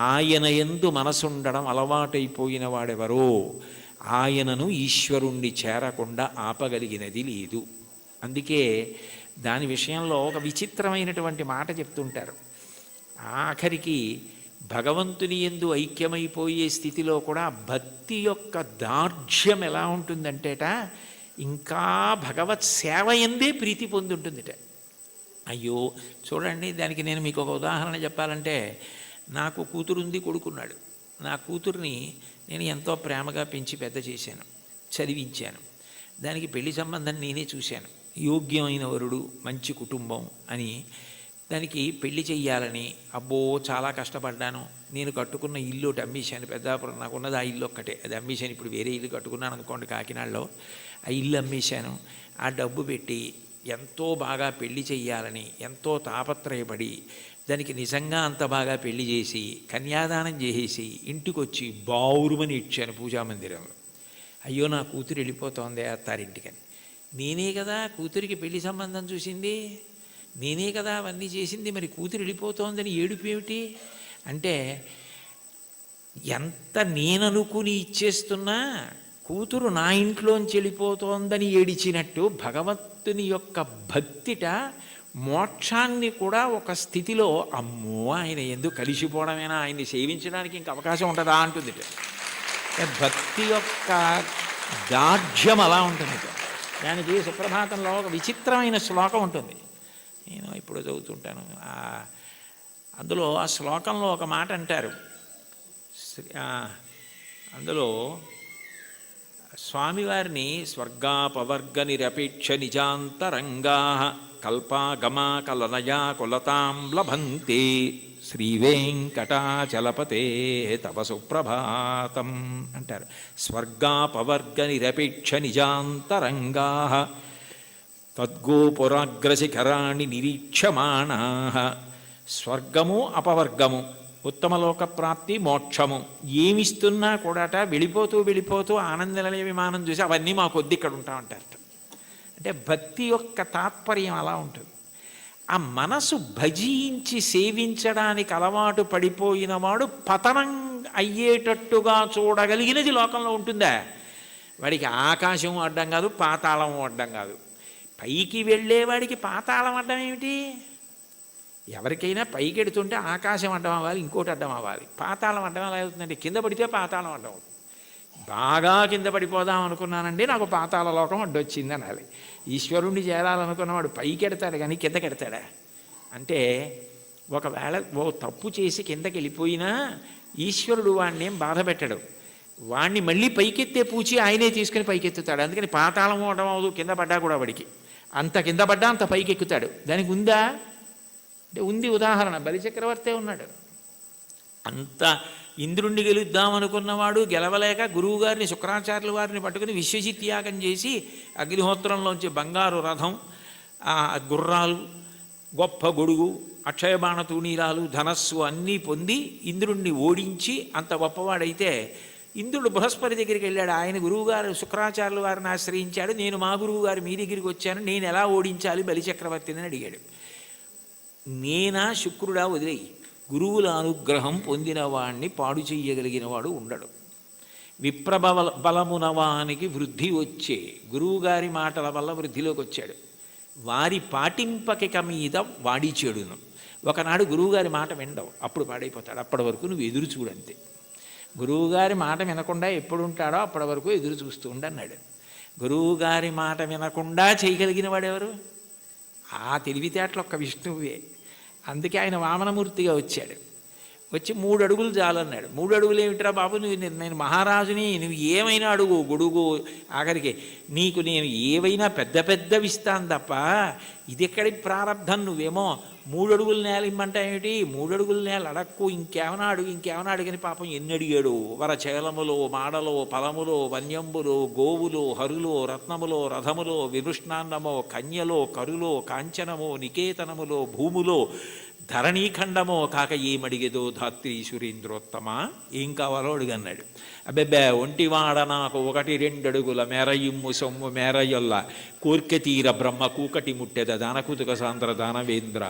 ఆయన యందు మనసుండడం అలవాటైపోయిన వాడెవరో ఆయనను ఈశ్వరుణ్ణి చేరకుండా ఆపగలిగినది లేదు. అందుకే దాని విషయంలో ఒక విచిత్రమైనటువంటి మాట చెప్తుంటారు. ఆఖరికి భగవంతుని యందు ఐక్యమైపోయే స్థితిలో కూడా భక్తి యొక్క దార్ఢ్యం ఎలా ఉంటుందంటేట, ఇంకా భగవత్ సేవ ఎందే ప్రీతి పొందుంటుందిట. అయ్యో చూడండి, దానికి నేను మీకు ఒక ఉదాహరణ చెప్పాలంటే, నాకు కూతురుంది, కొడుకున్నాడు. నా కూతుర్ని నేను ఎంతో ప్రేమగా పెంచి పెద్ద చేశాను, చదివించాను. దానికి పెళ్లి సంబంధం నేనే చూశాను. యోగ్యమైన వరుడు, మంచి కుటుంబం అని దానికి పెళ్లి చెయ్యాలని అబ్బో చాలా కష్టపడ్డాను. నేను కట్టుకున్న ఇల్లు ఒకటి అమ్మేశాను. పెద్దాపురం నాకున్నది ఆ ఇల్లు ఒక్కటే, అది అమ్మేశాను. ఇప్పుడు వేరే ఇల్లు కట్టుకున్నాను అనుకోండి కాకినాడలో. ఆ ఇల్లు అమ్మేశాను. ఆ డబ్బు పెట్టి ఎంతో బాగా పెళ్లి చెయ్యాలని ఎంతో తాపత్రయపడి దానికి నిజంగా అంత బాగా పెళ్లి చేసి కన్యాదానం చేసేసి ఇంటికొచ్చి బావురుమని ఇచ్చాను పూజామందిరంలో. అయ్యో నా కూతురు వెళ్ళిపోతోంది అత్తారింటికని. నేనే కదా కూతురికి పెళ్లి సంబంధం చూసింది, నేనే కదా అవన్నీ చేసింది, మరి కూతురు వెళ్ళిపోతోందని ఏడుపు ఏమిటి అంటే, ఎంత నేననుకుని ఇచ్చేస్తున్నా కూతురు నా ఇంట్లోంచి వెళ్ళిపోతోందని ఏడిచినట్టు భగవంతుని యొక్క భక్తిట మోక్షాన్ని కూడా ఒక స్థితిలో అమ్మో ఆయన ఎందుకు కలిసిపోవడమేనా, ఆయన్ని సేవించడానికి ఇంక అవకాశం ఉంటుందా అంటుంది. భక్తి యొక్క దార్ఢ్యం అలా ఉంటుంది. దానికి సుప్రభాతంలో ఒక విచిత్రమైన శ్లోకం ఉంటుంది, నేను ఇప్పుడు చదువుతుంటాను. అందులో ఆ శ్లోకంలో ఒక మాట అంటారు. అందులో స్వామివారిని స్వర్గాపవర్గ నిరపేక్ష నిజాంతరంగా కల్పాగమా కలనయా కులతాం లభంతే శ్రీవేంకటాచలపతే తవ సుప్రభాతం అంటారు. స్వర్గాపవర్గ నిరపేక్ష నిజాంతరంగా తద్గోపురాగ్రశిఖరాణి నిరీక్షమాణా. స్వర్గము అపవర్గము, ఉత్తమలోక ప్రాప్తి, మోక్షము ఏమిస్తున్నా కూడాట వెళ్ళిపోతూ వెళ్ళిపోతూ ఆనందనిలయ విమానం చూసి అవన్నీ మాకొద్ది ఇక్కడ ఉంటామంటారట. అంటే భక్తి యొక్క తాత్పర్యం అలా ఉంటుంది. ఆ మనసు భజించి సేవించడానికి అలవాటు పడిపోయిన వాడు పతనం అయ్యేటట్టుగా చూడగలిగినది లోకంలో ఉంటుందా? వాడికి ఆకాశం అడ్డం కాదు, పాతాళం అడ్డం కాదు. పైకి వెళ్ళేవాడికి పాతాళం అడ్డం ఏమిటి? ఎవరికైనా పైకి ఎడుతుంటే ఆకాశం అడ్డం అవ్వాలి, ఇంకోటి అడ్డం అవ్వాలి. పాతాళం అడ్డం ఎలా అవుతుందంటే కింద పడితే పాతాళం అడ్డం అవుతుంది. బాగా కింద పడిపోదాం అనుకున్నానండి, నాకు పాతాళ లోకం అడ్డొచ్చింది అనాలి. ఈశ్వరుణ్ణి చేరాలనుకున్నవాడు పైకి ఎడతాడు కానీ కిందకి ఎడతాడా? అంటే ఒకవేళ ఓ తప్పు చేసి కిందకి వెళ్ళిపోయినా ఈశ్వరుడు వాడిని ఏం బాధ పెట్టడు. వాణ్ణి మళ్ళీ పైకెత్తే పూచి ఆయనే తీసుకుని పైకెత్తుతాడు. అందుకని పాతాళం అవడం అవదు, కింద పడ్డా కూడా వాడికి అంత కింద పడ్డా అంత పైకి ఎక్కుతాడు. దానికి ఉందా అంటే ఉంది. ఉదాహరణ బలిచక్రవర్తే ఉన్నాడు. అంత ఇంద్రుణ్ణి గెలుద్దామనుకున్నవాడు గెలవలేక గురువుగారిని శుక్రాచార్యుల వారిని పట్టుకుని విశ్వజిత్ యాగం చేసి అగ్నిహోత్రంలోంచి బంగారు రథం, గుర్రాలు, గొప్ప గొడుగు, అక్షయబాణ తూణీరాలు, ధనస్సు అన్నీ పొంది ఇంద్రుణ్ణి ఓడించి అంత గొప్పవాడైతే ఇంద్రుడు బృహస్పతి దగ్గరికి వెళ్ళాడు. ఆయన గురువుగారు శుక్రాచార్యుల వారిని ఆశ్రయించాడు. నేను మా గురువుగారు మీ దగ్గరికి వచ్చాను, నేను ఎలా ఓడించాలి బలిచక్రవర్తిని అని అడిగాడు. నేనా శుక్రుడా వదిలేయి, గురువుల అనుగ్రహం పొందిన వాణ్ణి పాడు చెయ్యగలిగిన వాడు ఉండడు. బలమునవానికి వృద్ధి వచ్చే గురువుగారి మాటల వల్ల వృద్ధిలోకి వచ్చాడు. వారి పాటింపకిక మీద వాడి చెడును. ఒకనాడు గురువుగారి మాట వినడవు, అప్పుడు పాడైపోతాడు. అప్పటి వరకు నువ్వు ఎదురు చూడంతే. గురువుగారి మాట వినకుండా ఎప్పుడు ఉంటాడో అప్పటి వరకు ఎదురు చూస్తూ ఉండన్నాడు. గురువుగారి మాట వినకుండా చేయగలిగిన వాడెవరు? ఆ తెలివితేటలు ఒక్క విష్ణువే. అందుకే ఆయన వామనమూర్తిగా వచ్చాడు. వచ్చి 3 అడుగులు చాలన్నాడు. 3 అడుగులు ఏమిట్రా బాబు, నేను మహారాజుని, నువ్వు ఏమైనా అడుగు, గొడుగు, ఆఖరికి నీకు నేను ఏవైనా పెద్ద పెద్దవి ఇస్తాను తప్ప ఇది ఎక్కడి ప్రారంధం, నువ్వేమో 3 అడుగుల నేల ఇమ్మంటా ఏమిటి, 3 అడుగుల నేల అడక్కు, ఇంకేమైనా అడుగు, ఇంకేమైనా అడుగని పాపం ఎన్ని అడిగాడు. వరచేలములో, మాడలో, ఫలములో, వన్యంబులో, గోవులో, హరులో, రత్నములో, రథములో, విభృష్ణాన్నమో, కన్యలో, కరులో, కాంచనమో, నికేతనములో, భూములో, ధరణీఖండమో కాక ఏమడిగేదో ధాత్రి సురేంద్రోత్తమ, ఏం కావాలో అడుగన్నాడు. అబ్బెబ్బే ఒంటివాడ నాకు 1-2 అడుగుల మేరయిమ్ము సొమ్ము మేరయ్యొల్ల కోర్కె తీర బ్రహ్మ కూకటి ముట్టెద దానకుతుక సాంద్ర దానవేంద్ర,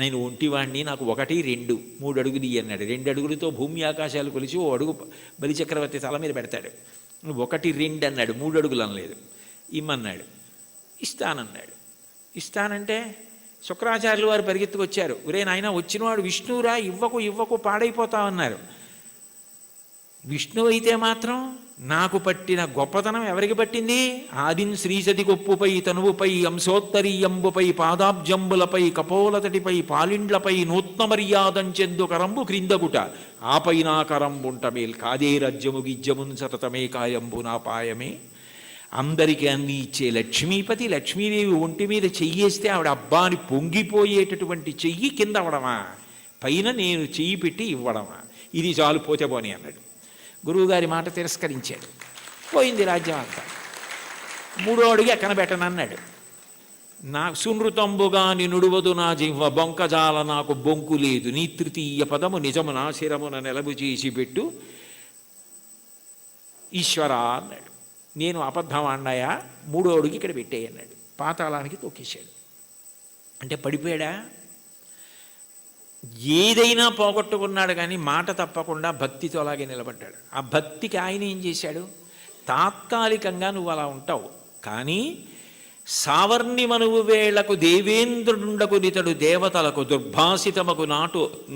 నేను ఒంటివాణ్ణి, నాకు 1-2 3 అడుగులు అన్నాడు. 2 అడుగులతో భూమి ఆకాశాలు కొలిచి 1 అడుగు బలిచక్రవర్తి తల మీద పెడతాడు. 1-2 అన్నాడు, 3 అడుగులు అనలేదు. ఇమ్మన్నాడు. ఇస్తానన్నాడు. ఇస్తానంటే శుక్రాచార్యులు వారు పరిగెత్తుకొచ్చారు. ఒరే నాయన, వచ్చినవాడు విష్ణువురా, ఇవ్వకు పాడైపోతామన్నారు. విష్ణువు అయితే మాత్రం నాకు పట్టిన గొప్పతనం ఎవరికి పట్టింది? ఆదిన్ శ్రీసతి కొప్పుపై తనువుపై అంశోత్తరీయంబుపై పాదాబ్జంబులపై కపోలతటిపై పాలిండ్లపై నూత్న మర్యాదంచెందు కరంబు క్రిందగుట ఆపైనా కరంబుంట మేల్ కాదే రజ్యము గిజ్జమున్ సతతమే కాయంబు నా పాయమే. అందరికీ అన్ని ఇచ్చే లక్ష్మీపతి, లక్ష్మీదేవి ఒంటి మీద చెయ్యేస్తే ఆవిడ అబ్బాని పొంగిపోయేటటువంటి చెయ్యి కింద అవడమా, పైన నేను చెయ్యి పెట్టి ఇవ్వడమా? ఇది చాలు, పోతే పోని అన్నాడు. గురువుగారి మాట తిరస్కరించాడు. పోయింది రాజ్యం అంతా. 3వ అడుగు ఎక్కన పెట్టనన్నాడు. నా సునృతంబుగా నినుడువదు నా జివ్వ బొంకజాల నాకు బొంకు లేదు, నీ 3వ పదము నిజము నా శిరమున నెలవు చేసి పెట్టు ఈశ్వర అన్నాడు. నేను అబద్ధం అన్నాయా, 3వ అడుగు ఇక్కడ పెట్టేయన్నాడు. పాతాళానికి తొక్కేశాడు. అంటే పడిపోయాడా? ఏదైనా పోగొట్టుకున్నాడు కానీ మాట తప్పకుండా భక్తితో అలాగే నిలబడ్డాడు. ఆ భక్తికి ఆయన ఏం చేశాడు? తాత్కాలికంగా నువ్వు అలా ఉంటావు, కానీ సావర్ణి మనువు వేళకు దేవేంద్రుడుండకు నితడు దేవతలకు దుర్భాసితమకు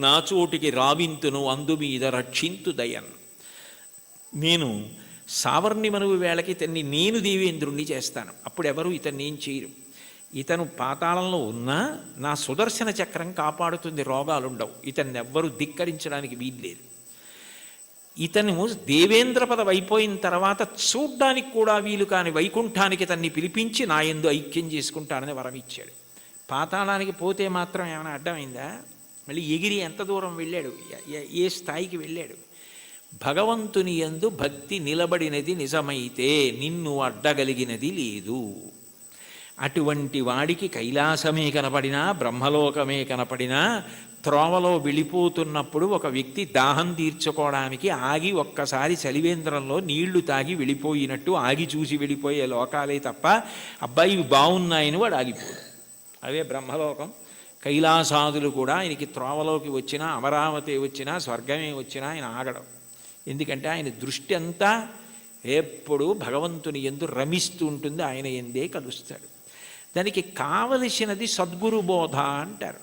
నాచోటికి రావింతును అందు మీద రక్షింతు దయన్. నేను సావర్ణి మనువు వేళకి ఇతన్ని నేను దేవేంద్రుణ్ణి చేస్తాను, అప్పుడు ఎవరు ఇతన్ని ఏం చేయరు. ఇతను పాతాళంలో ఉన్నా నా సుదర్శన చక్రం కాపాడుతుంది, రోగాలుండవు, ఇతన్ని ఎవ్వరూ ధిక్కరించడానికి వీల్లేదు. ఇతను దేవేంద్ర పదవి అయిపోయిన తర్వాత చూడ్డానికి కూడా వీలు కాని వైకుంఠానికి ఇతన్ని పిలిపించి నా యందు ఐక్యం చేసుకుంటానని వరం ఇచ్చాడు. పాతాళానికి పోతే మాత్రం ఏమైనా అడ్డమైందా? మళ్ళీ ఎగిరి ఎంత దూరం వెళ్ళాడు, ఏ స్థాయికి వెళ్ళాడు? భగవంతుని యందు భక్తి నిలబడినది నిజమైతే నిన్ను అడ్డగలిగినది లేదు. అటువంటి వాడికి కైలాసమే కనపడినా బ్రహ్మలోకమే కనపడినా త్రోవలో వెళ్ళిపోతున్నప్పుడు ఒక వ్యక్తి దాహం తీర్చుకోవడానికి ఆగి ఒక్కసారి చలివేంద్రంలో నీళ్లు తాగి వెళ్ళిపోయినట్టు ఆగి చూసి వెళ్ళిపోయే లోకాలే తప్ప అబ్బాయి ఇవి బాగున్నాయని వాడు ఆగిపోడు. అవే బ్రహ్మలోకం. కైలాసాదులు కూడా ఆయనకి త్రోవలోకి వచ్చినా అమరావతి వచ్చినా స్వర్గమే వచ్చినా ఆయన ఆగడం. ఎందుకంటే ఆయన దృష్టి అంతా ఎప్పుడూ భగవంతుని యందు రమిస్తూ ఉంటుంది, ఆయన ఎందే కలుస్తాడు. దానికి కావలసినది సద్గురు బోధ అంటారు.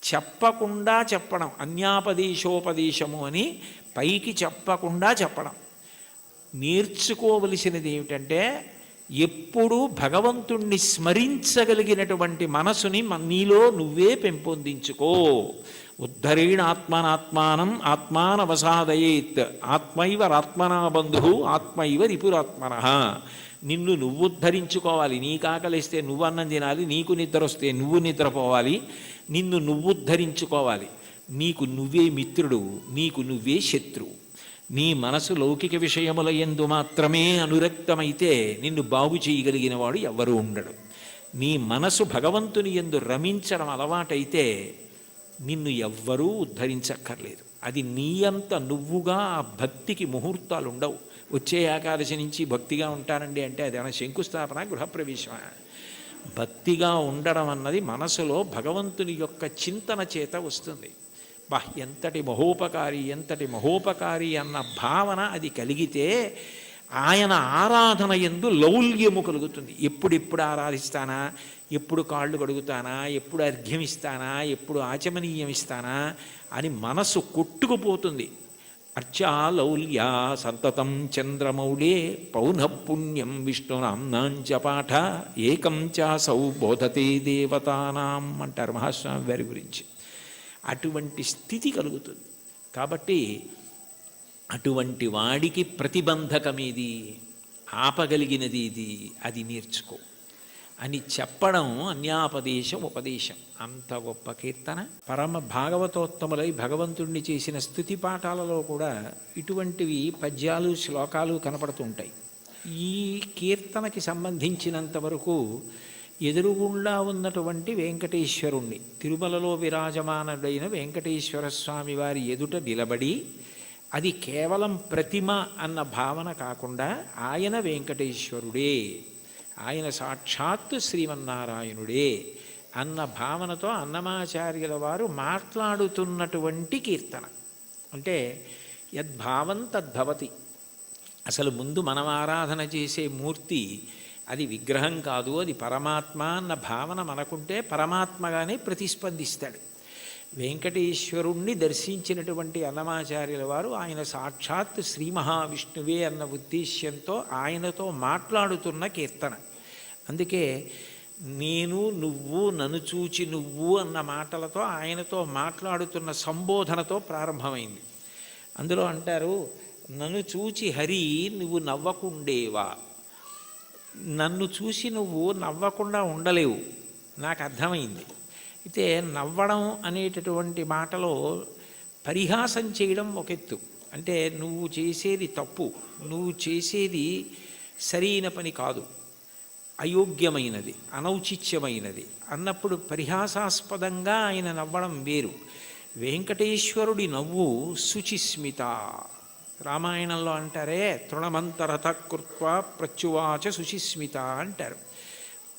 చెప్పకుండా చెప్పడం, అన్యాపదేశోపదేశము అని పైకి చెప్పకుండా చెప్పడం. నేర్చుకోవలసినది ఏమిటంటే ఎప్పుడూ భగవంతుణ్ణి స్మరించగలిగినటువంటి మనసుని నీలో నువ్వే పెంపొందించుకో. ఉద్ధరేణ ఆత్మనాత్మానం ఆత్మానవసాదయేత్ ఆత్మైవరాత్మనా బంధు ఆత్మైవ రిపురాత్మన. నిన్ను నువ్వు ఉద్ధరించుకోవాలి. నీకు ఆకలిస్తే నువ్వు అన్నం తినాలి, నీకు నిద్ర వస్తే నువ్వు నిద్రపోవాలి. నిన్ను నువ్వు ఉద్ధరించుకోవాలి. నీకు నువ్వే మిత్రుడు, నీకు నువ్వే శత్రువు. నీ మనసు లౌకిక విషయముల యందు మాత్రమే అనురక్తమైతే నిన్ను బాగు చేయగలిగిన వాడు ఎవ్వరూ ఉండడు. నీ మనసు భగవంతుని యందు రమించడం అలవాటైతే నిన్ను ఎవ్వరూ ఉద్ధరించక్కర్లేదు. అది నీ అంత నువ్వుగా ఆ భక్తికి ముహూర్తాలు ఉండవు. వచ్చే ఏకాదశి నుంచి భక్తిగా ఉంటానండి అంటే అది ఏమైనా శంకుస్థాపన, గృహప్రవేశమా? భక్తిగా ఉండడం అన్నది మనసులో భగవంతుని యొక్క చింతన చేత వస్తుంది. ఎంతటి మహోపకారి అన్న భావన అది కలిగితే ఆయన ఆరాధన యందు లౌల్యము కలుగుతుంది. ఎప్పుడెప్పుడు ఆరాధిస్తానా, ఎప్పుడు కాళ్ళు కడుగుతానా, ఎప్పుడు అర్ఘ్యం ఇస్తానా, ఎప్పుడు ఆచమనీయం ఇస్తానా అని మనసు కొట్టుకుపోతుంది. అర్చాలౌల్యా సంతతం చంద్రమౌళే పౌనఃపుణ్యం విష్ణునాంనాంచ పాఠ ఏకం చాసౌ బోధతే దేవతానాం అంటారు మహాస్వామి వారి గురించి. అటువంటి స్థితి కలుగుతుంది. కాబట్టి అటువంటి వాడికి ప్రతిబంధకమేది, ఆపగలిగినది ఇది, అది నేర్చుకో అని చెప్పడం అన్యాపదేశం ఉపదేశం. అంత గొప్ప కీర్తన. పరమ భాగవతోత్తములై భగవంతుడిని చేసిన స్తుతి పాఠాలలో కూడా ఇటువంటివి పద్యాలు శ్లోకాలు కనపడుతుంటాయి. ఈ కీర్తనకి సంబంధించినంత వరకు ఎదురుగుండా ఉన్నటువంటి వెంకటేశ్వరుణ్ణి, తిరుమలలో విరాజమానుడైన వెంకటేశ్వర స్వామి వారి ఎదుట నిలబడి, అది కేవలం ప్రతిమ అన్న భావన కాకుండా ఆయన వెంకటేశ్వరుడే, ఆయన సాక్షాత్తు శ్రీమన్నారాయణుడే అన్న భావనతో అన్నమాచార్యుల వారు మాట్లాడుతున్నటువంటి కీర్తన. అంటే యద్భావం తద్భవతి. అసలు ముందు మనం ఆరాధన చేసే మూర్తి అది విగ్రహం కాదు, అది పరమాత్మ అన్న భావన మనకుంటే పరమాత్మగానే ప్రతిస్పందిస్తాడు. వెంకటేశ్వరుణ్ణి దర్శించినటువంటి అన్నమాచార్యుల వారు ఆయన సాక్షాత్ శ్రీ మహావిష్ణువే అన్న ఉద్దేశ్యంతో ఆయనతో మాట్లాడుతున్న కీర్తన. అందుకే నేను, నువ్వు, నన్ను చూచి నువ్వు అన్న మాటలతో ఆయనతో మాట్లాడుతున్న సంబోధనతో ప్రారంభమైంది. అందులో అంటారు, నన్ను చూచి హరి నువ్వు నవ్వకుండేవా. నన్ను చూసి నువ్వు నవ్వకుండా ఉండలేవు, నాకు అర్థమైంది. అయితే నవ్వడం అనేటటువంటి మాటలో పరిహాసం చేయడం ఒక ఎత్తు. అంటే నువ్వు చేసేది తప్పు, నువ్వు చేసేది సరైన పని కాదు, అయోగ్యమైనది, అనౌచిత్యమైనది అన్నప్పుడు పరిహాసాస్పదంగా ఆయన నవ్వడం వేరు. వెంకటేశ్వరుడి నవ్వు శుచిస్మిత. రామాయణంలో అంటారే, తృణమంతరత కృత్వా ప్రత్యువాచ శుచిస్మిత అంటారు.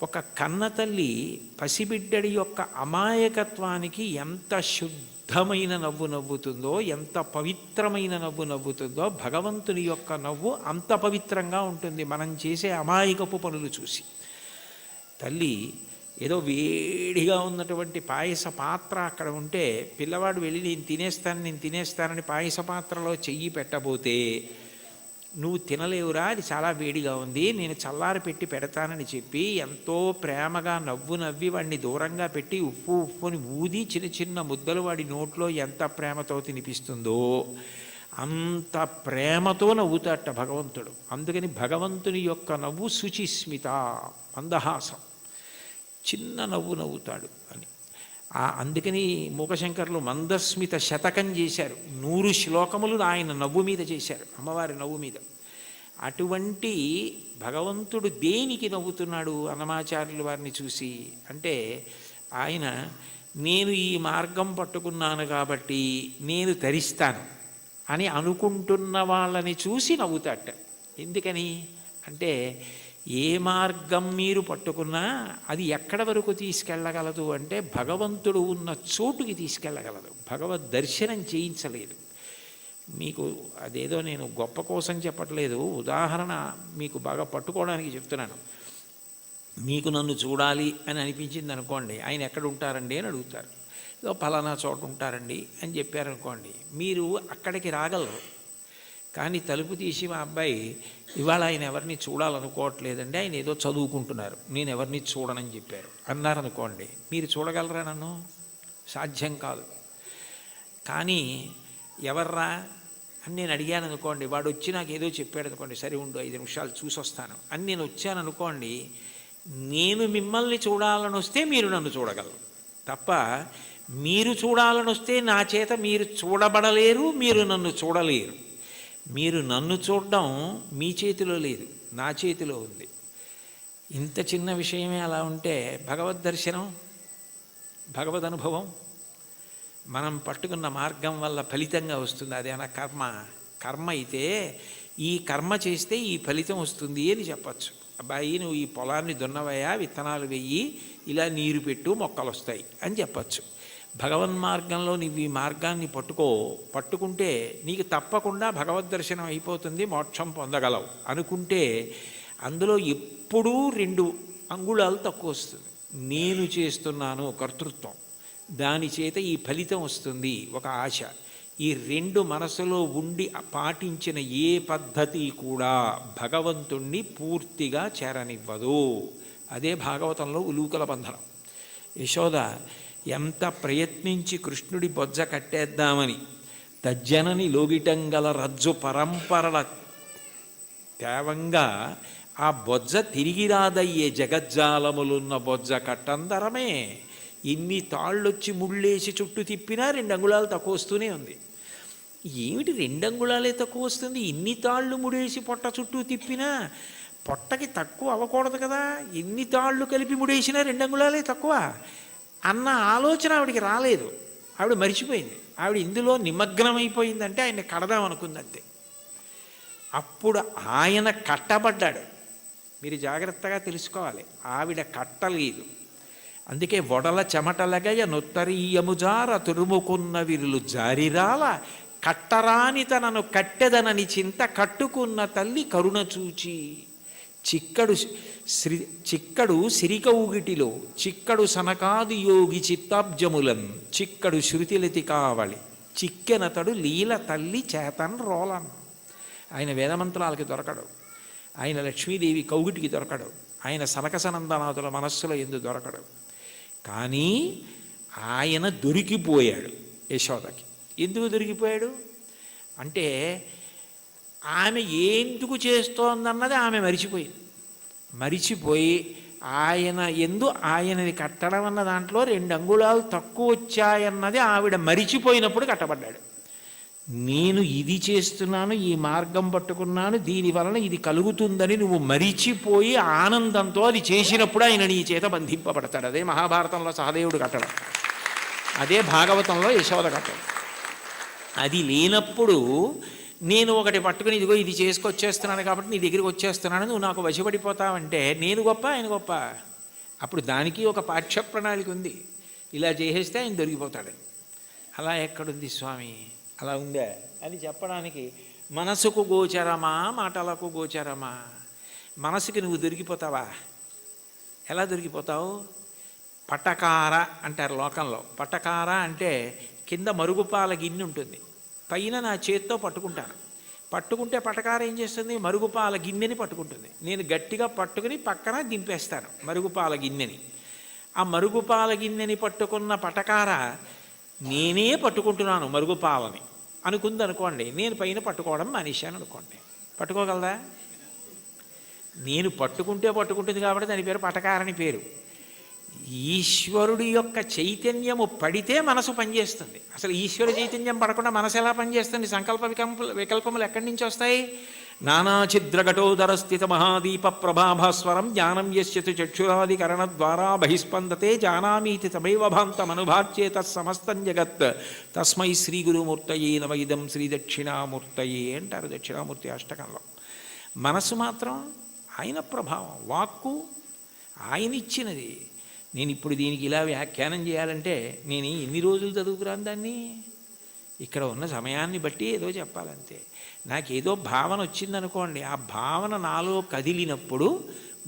ఒక కన్నతల్లి పసిబిడ్డడి యొక్క అమాయకత్వానికి ఎంత శుద్ధమైన నవ్వు నవ్వుతుందో, ఎంత పవిత్రమైన నవ్వు నవ్వుతుందో, భగవంతుని యొక్క నవ్వు అంత పవిత్రంగా ఉంటుంది మనం చేసే అమాయకపు పనులు చూసి. తల్లి ఏదో వేడిగా ఉన్నటువంటి పాయస పాత్ర అక్కడ ఉంటే పిల్లవాడు వెళ్ళి నేను తినేస్తానని పాయస పాత్రలో చెయ్యి పెట్టబోతే, నువ్వు తినలేవురా, అది చాలా వేడిగా ఉంది, నేను చల్లారి పెట్టి పెడతానని చెప్పి ఎంతో ప్రేమగా నవ్వు నవ్వి వాడిని దూరంగా పెట్టి ఉప్పుని ఊది చిన్న చిన్న ముద్దలు వాడి నోట్లో ఎంత ప్రేమతో తినిపిస్తుందో అంత ప్రేమతో నవ్వుతాట భగవంతుడు. అందుకని భగవంతుని యొక్క నవ్వు శుచిస్మిత, మందహాసం, చిన్న నవ్వు నవ్వుతాడు అని. అందుకని మూకశంకర్లు మందస్మిత శతకం చేశారు. 100 శ్లోకములు ఆయన నవ్వు మీద చేశారు, అమ్మవారి నవ్వు మీద. అటువంటి భగవంతుడు దేనికి నవ్వుతున్నాడు అన్నమాచార్యుల వారిని చూసి అంటే, ఆయన నేను ఈ మార్గం పట్టుకున్నాను కాబట్టి నేను తరిస్తాను అని అనుకుంటున్న వాళ్ళని చూసి నవ్వుతాట. ఎందుకని అంటే, ఏ మార్గం మీరు పట్టుకున్నా అది ఎక్కడ వరకు తీసుకెళ్ళగలదు అంటే భగవంతుడు ఉన్న చోటుకి తీసుకెళ్ళగలదు, భగవద్ దర్శనం చేయించలేదు. మీకు అదేదో నేను గొప్ప కోసం చెప్పట్లేదు, ఉదాహరణ మీకు బాగా పట్టుకోవడానికి చెప్తున్నాను. మీకు నన్ను చూడాలి అని అనిపించింది అనుకోండి, ఆయన ఎక్కడ ఉంటారండి అని అడుగుతారు. ఏదో పలానా చోట ఉంటారండి అని చెప్పారనుకోండి, మీరు అక్కడికి రాగలరు. కానీ తలుపు తీసి మా అబ్బాయి ఇవాళ ఆయన ఎవరిని చూడాలనుకోవట్లేదండి, ఆయన ఏదో చదువుకుంటున్నారు, నేను ఎవరిని చూడనని చెప్పారు అన్నారనుకోండి, మీరు చూడగలరా నన్ను? సాధ్యం కాదు. కానీ ఎవర్రా అని నేను అడిగాను అనుకోండి, వాడు వచ్చి నాకు ఏదో చెప్పాడు అనుకోండి, సరే ఉండు 5 నిమిషాలు చూసి వస్తాను అని నేను వచ్చాను అనుకోండి, నేను మిమ్మల్ని చూడాలని వస్తే మీరు నన్ను చూడగలరు తప్ప, మీరు చూడాలని వస్తే నా చేత మీరు చూడబడలేరు, మీరు నన్ను చూడలేరు. మీరు నన్ను చూడడం మీ చేతిలో లేదు, నా చేతిలో ఉంది. ఇంత చిన్న విషయమే అలా ఉంటే భగవద్ దర్శనం, భగవద్ అనుభవం మనం పట్టుకున్న మార్గం వల్ల ఫలితంగా వస్తుంది. అదేనా కర్మ అయితే ఈ కర్మ చేస్తే ఈ ఫలితం వస్తుంది అని చెప్పచ్చు. అబ్బాయి నువ్వు ఈ పొలాన్ని దున్నవయ్యా, విత్తనాలు వెయ్యి, ఇలా నీరు పెట్టు, మొక్కలు వస్తాయి అని చెప్పచ్చు. భగవన్మార్గంలో నువ్వు ఈ మార్గాన్ని పట్టుకుంటే నీకు తప్పకుండా భగవద్ దర్శనం అయిపోతుంది, మోక్షం పొందగలవు అనుకుంటే అందులో ఎప్పుడూ 2 అంగుళాలు తక్కువ వస్తుంది. నేను చేస్తున్నాను కర్తృత్వం, దాని చేత ఈ ఫలితం వస్తుంది ఒక ఆశ. ఈ 2 మనసులో ఉండి పాటించిన ఏ పద్ధతి కూడా భగవంతుణ్ణి పూర్తిగా చేరనివ్వదు. అదే భాగవతంలో ఉలూకల బంధనం. యశోద ఎంత ప్రయత్నించి కృష్ణుడి బొజ్జ కట్టేద్దామని తజ్జనని లోగిటంగల రజ్జు పరంపరల తేవంగా ఆ బొజ్జ తిరిగి రాదయ్యే జగజ్జాలములున్న బొజ్జ కట్టందరమే. ఇన్ని తాళ్ళొచ్చి ముళ్ళేసి చుట్టూ తిప్పినా 2 అంగుళాలు తక్కువ వస్తూనే ఉంది. ఏమిటి 2 అంగుళాలే తక్కువ వస్తుంది, ఇన్ని తాళ్ళు ముడేసి పొట్ట చుట్టూ తిప్పినా పొట్టకి తక్కువ అవ్వకూడదు కదా, ఎన్ని తాళ్ళు కలిపి ముడేసినా 2 అంగుళాలే తక్కువ అన్న ఆలోచన ఆవిడికి రాలేదు. ఆవిడ మరిచిపోయింది. ఆవిడ ఇందులో నిమగ్నమైపోయిందంటే ఆయన కడదాం అనుకుందంతే. అప్పుడు ఆయన కట్టబడ్డాడు. మీరు జాగ్రత్తగా తెలుసుకోవాలి, ఆవిడ కట్టలేదు. అందుకే వడల చెమటలగయ నొత్తరీయముజార తురుముకున్న విరులు జారిరాల కట్టరాని తనను కట్టెదనని చింత కట్టుకున్న తల్లి కరుణ చూచి. చిక్కడు సిరికౌగిటిలో చిక్కడు సనకాది యోగి చిత్తాబ్జములన్ చిక్కడు శృతిలతి కావళి చిక్కెనతడు లీల తల్లి చేతన్ రోలన్. ఆయన వేదమంత్రాలకి దొరకడు, ఆయన లక్ష్మీదేవి కౌగిటికి దొరకడు, ఆయన సనకసనందనాథుల మనస్సులో ఎందు దొరకడు. కానీ ఆయన దొరికిపోయాడు యశోదకి. ఎందుకు దొరికిపోయాడు అంటే ఆమె ఎందుకు చేస్తోందన్నది ఆమె మరిచిపోయి ఆయన ఆయనని కట్టడం అన్న దాంట్లో 2 అంగుళాలు తక్కువ వచ్చాయన్నది ఆవిడ మరిచిపోయినప్పుడు కట్టబడ్డాడు. నేను ఇది చేస్తున్నాను, ఈ మార్గం పట్టుకున్నాను, దీనివలన ఇది కలుగుతుందని నువ్వు మరిచిపోయి ఆనందంతో అది చేసినప్పుడు ఆయన నీ చేత బంధింపబడతాడు. అదే మహాభారతంలో సహదేవుడు కట్టడం, అదే భాగవతంలో యశోద కట్టడం. అది లేనప్పుడు నేను ఒకటి పట్టుకుని ఇదిగో ఇది చేసుకొచ్చేస్తున్నాను కాబట్టి నీ దగ్గరికి వచ్చేస్తున్నాను, నువ్వు నాకు వశపడిపోతావంటే నేను గొప్ప ఆయన గొప్ప. అప్పుడు దానికి ఒక పాఠ్య ప్రణాళిక ఉంది, ఇలా చేసేస్తే ఆయన దొరికిపోతాడు. అలా ఎక్కడుంది స్వామి, అలా ఉందా అని చెప్పడానికి మనసుకు గోచరమా మాటలకు గోచరమా? మనసుకి నువ్వు దొరికిపోతావా? ఎలా దొరికిపోతావు? పటకార అంటారు లోకంలో. పటకార అంటే కింద మరుగుపాల గిన్నె ఉంటుంది, పైన నా చేత్తో పట్టుకుంటే పటకార ఏం చేస్తుంది? మరుగుపాల గిన్నెని పట్టుకుంటుంది. నేను గట్టిగా పట్టుకుని పక్కన దింపేస్తాను మరుగుపాల గిన్నెని. ఆ మరుగుపాల గిన్నెని పట్టుకున్న పటకార నేనే పట్టుకుంటున్నాను మరుగుపాలని అనుకుంది అనుకోండి, నేను పైన పట్టుకోవడం మానేశాను అనుకోండి, పట్టుకోగలదా? నేను పట్టుకుంటుంది కాబట్టి దాని పేరు పటకారని పేరు. ఈశ్వరుడి యొక్క చైతన్యము పడితే మనసు పనిచేస్తుంది. అసలు ఈశ్వర చైతన్యం పడకుండా మనసు ఎలా పనిచేస్తుంది? సంకల్ప వికల్పములు ఎక్కడి నుంచి వస్తాయి? నానాఛిద్రఘటోదర స్థిత మహాదీప ప్రభాభాస్వరం జ్ఞానం యస్యతు చక్షురాదికరణ ద్వారా బహిస్పందతే జానామీతి తమైవ భాంతమనుభాచ్యేత సమస్తం జగత్ తస్మై శ్రీ గురుమూర్తయే నమ ఇదం శ్రీ దక్షిణామూర్తయే అంటారు దక్షిణామూర్తి అష్టకంలో. మనసు మాత్రం ఆయన ప్రభావం, వాక్కు ఆయన ఇచ్చినది. నేను ఇప్పుడు దీనికి ఇలా వ్యాఖ్యానం చేయాలంటే నేను ఎన్ని రోజులు చదువుకురాను దాన్ని? ఇక్కడ ఉన్న సమయాన్ని బట్టి ఏదో చెప్పాలంతే. నాకేదో భావన వచ్చిందనుకోండి, ఆ భావన నాలో కదిలినప్పుడు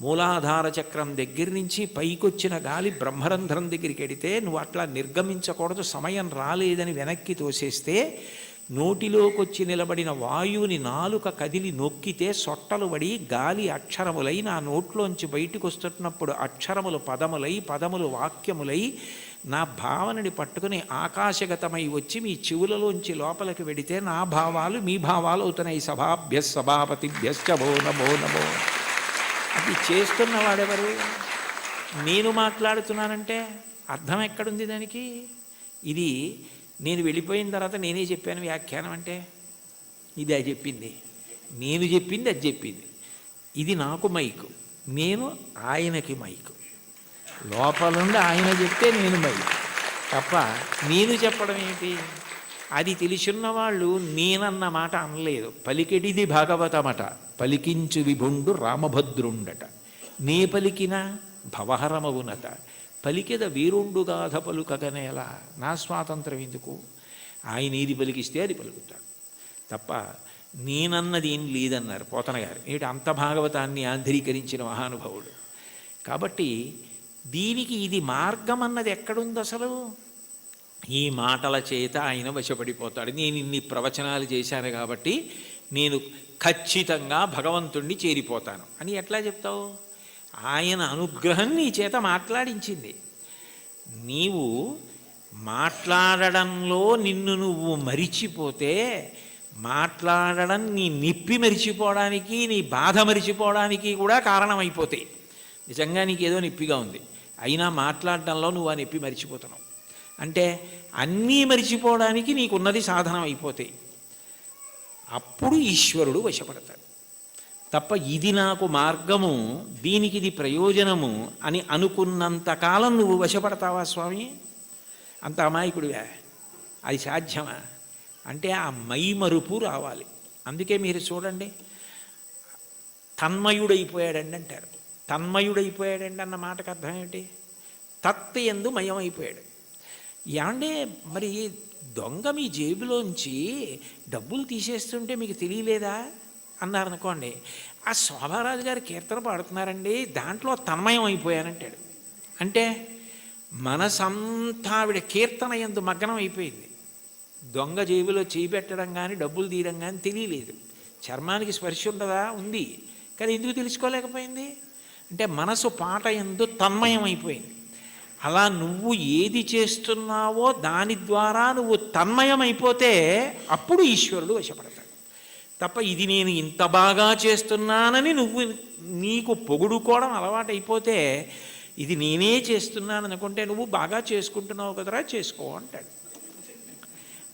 మూలాధార చక్రం దగ్గర నుంచి పైకొచ్చిన గాలి బ్రహ్మరంధ్రం దగ్గరికి వెడితే నువ్వు అట్లా నిర్గమించకూడదు, సమయం రాలేదని వెనక్కి తోసేస్తే నోటిలోకి వచ్చి నిలబడిన వాయువుని నాలుక కదిలి నొక్కితే సొట్టలు పడి గాలి అక్షరములై నా నోట్లోంచి బయటకు వస్తున్నప్పుడు అక్షరములు పదములై పదములు వాక్యములై నా భావనని పట్టుకుని ఆకాశగతమై వచ్చి మీ చెవులలోంచి లోపలికి వెడితే నా భావాలు మీ భావాలు అవుతున్నాయి. సభాభ్యస్ సభాపతిభ్యశ్చ భో నమో నమో. అది చేస్తున్నవాడెవరు? నేను మాట్లాడుతున్నానంటే అర్థం ఎక్కడుంది దానికి? ఇది నేను వెళ్ళిపోయిన తర్వాత నేనే చెప్పాను వ్యాఖ్యానం అంటే ఇది అది చెప్పింది, నేను చెప్పింది అది చెప్పింది. ఇది నాకు మైకు, నేను ఆయనకి మైకు. లోపల నుండి ఆయన చెప్తే నేను మైకు తప్ప నేను చెప్పడం ఏమిటి? అది తెలిసిన్న వాళ్ళు నేనన్న మాట అనలేదు. పలికెడిది భాగవతమట, పలికించు విభుండు రామభద్రుండట. నే పలికిన భవహరమవునట, పలికెద వీరుండుగాథ పలుకగనేలా. నా స్వాతంత్రం ఎందుకు? ఆయన ఏది పలికిస్తే అది పలుకుతాడు తప్ప నేనన్నది ఏం లేదన్నారు పోతన గారు. ఏమిటి అంత భాగవతాన్ని ఆంధ్రీకరించిన మహానుభావుడు. కాబట్టి దీనికి ఇది మార్గం అన్నది ఎక్కడుంది అసలు? ఈ మాటల చేత ఆయన వశపడిపోతాడు. నేను ఇన్ని ప్రవచనాలు చేశాను కాబట్టి నేను ఖచ్చితంగా భగవంతుణ్ణి చేరిపోతాను అని ఎట్లా చెప్తావు? ఆయన అనుగ్రహం నీ చేత మాట్లాడించింది. నీవు మాట్లాడడంలో నిన్ను నువ్వు మరిచిపోతే మాట్లాడడం నీ నిప్పి మరిచిపోవడానికి నీ బాధ మరిచిపోవడానికి కూడా కారణమైపోతాయి. నిజంగా నీకేదో నిప్పిగా ఉంది, అయినా మాట్లాడడంలో నువ్వు ఆ నొప్పి మరిచిపోతున్నావు అంటే అన్నీ మరిచిపోవడానికి నీకున్నది సాధనం అయిపోతాయి. అప్పుడు ఈశ్వరుడు వశపడతాడు. తప్ప ఇది నాకు మార్గము, దీనికి ఇది ప్రయోజనము అని అనుకున్నంతకాలం నువ్వు వశపడతావా స్వామి? అంత అమాయకుడివా? అది సాధ్యమా? అంటే ఆ మైమరుపు రావాలి. అందుకే మీరు చూడండి, తన్మయుడైపోయాడండి అంటారు. తన్మయుడైపోయాడండి అన్న మాటకు అర్థం ఏమిటి? తత్ యందు మయమైపోయాడు. ఏమంటే మరి దొంగ మీ జేబులోంచి డబ్బులు తీసేస్తుంటే మీకు తెలియలేదా అన్నారనుకోండి, ఆ శోభారాజు గారు కీర్తన పాడుతున్నారండి, దాంట్లో తన్మయం అయిపోయానంటాడు. అంటే మనసంతా ఆవిడ కీర్తన యందు మగ్నం అయిపోయింది. దొంగ జేబులో చేయి పెట్టడం కానీ డబ్బులు తీయడం కానీ తెలియలేదు. చర్మానికి స్పర్శ ఉండదా? ఉంది. కానీ ఎందుకు తెలుసుకోలేకపోయింది? అంటే మనసు పాట యందు తన్మయం అయిపోయింది. అలా నువ్వు ఏది చేస్తున్నావో దాని ద్వారా నువ్వు తన్మయమైపోతే అప్పుడు ఈశ్వరుడు వశపడతాడు. తప్ప ఇది నేను ఇంత బాగా చేస్తున్నానని నువ్వు నీకు పొగుడుకోవడం అలవాటైపోతే, ఇది నేనే చేస్తున్నాను అనుకుంటే నువ్వు బాగా చేసుకుంటున్నావు కదరా, చేసుకో అంటాడు.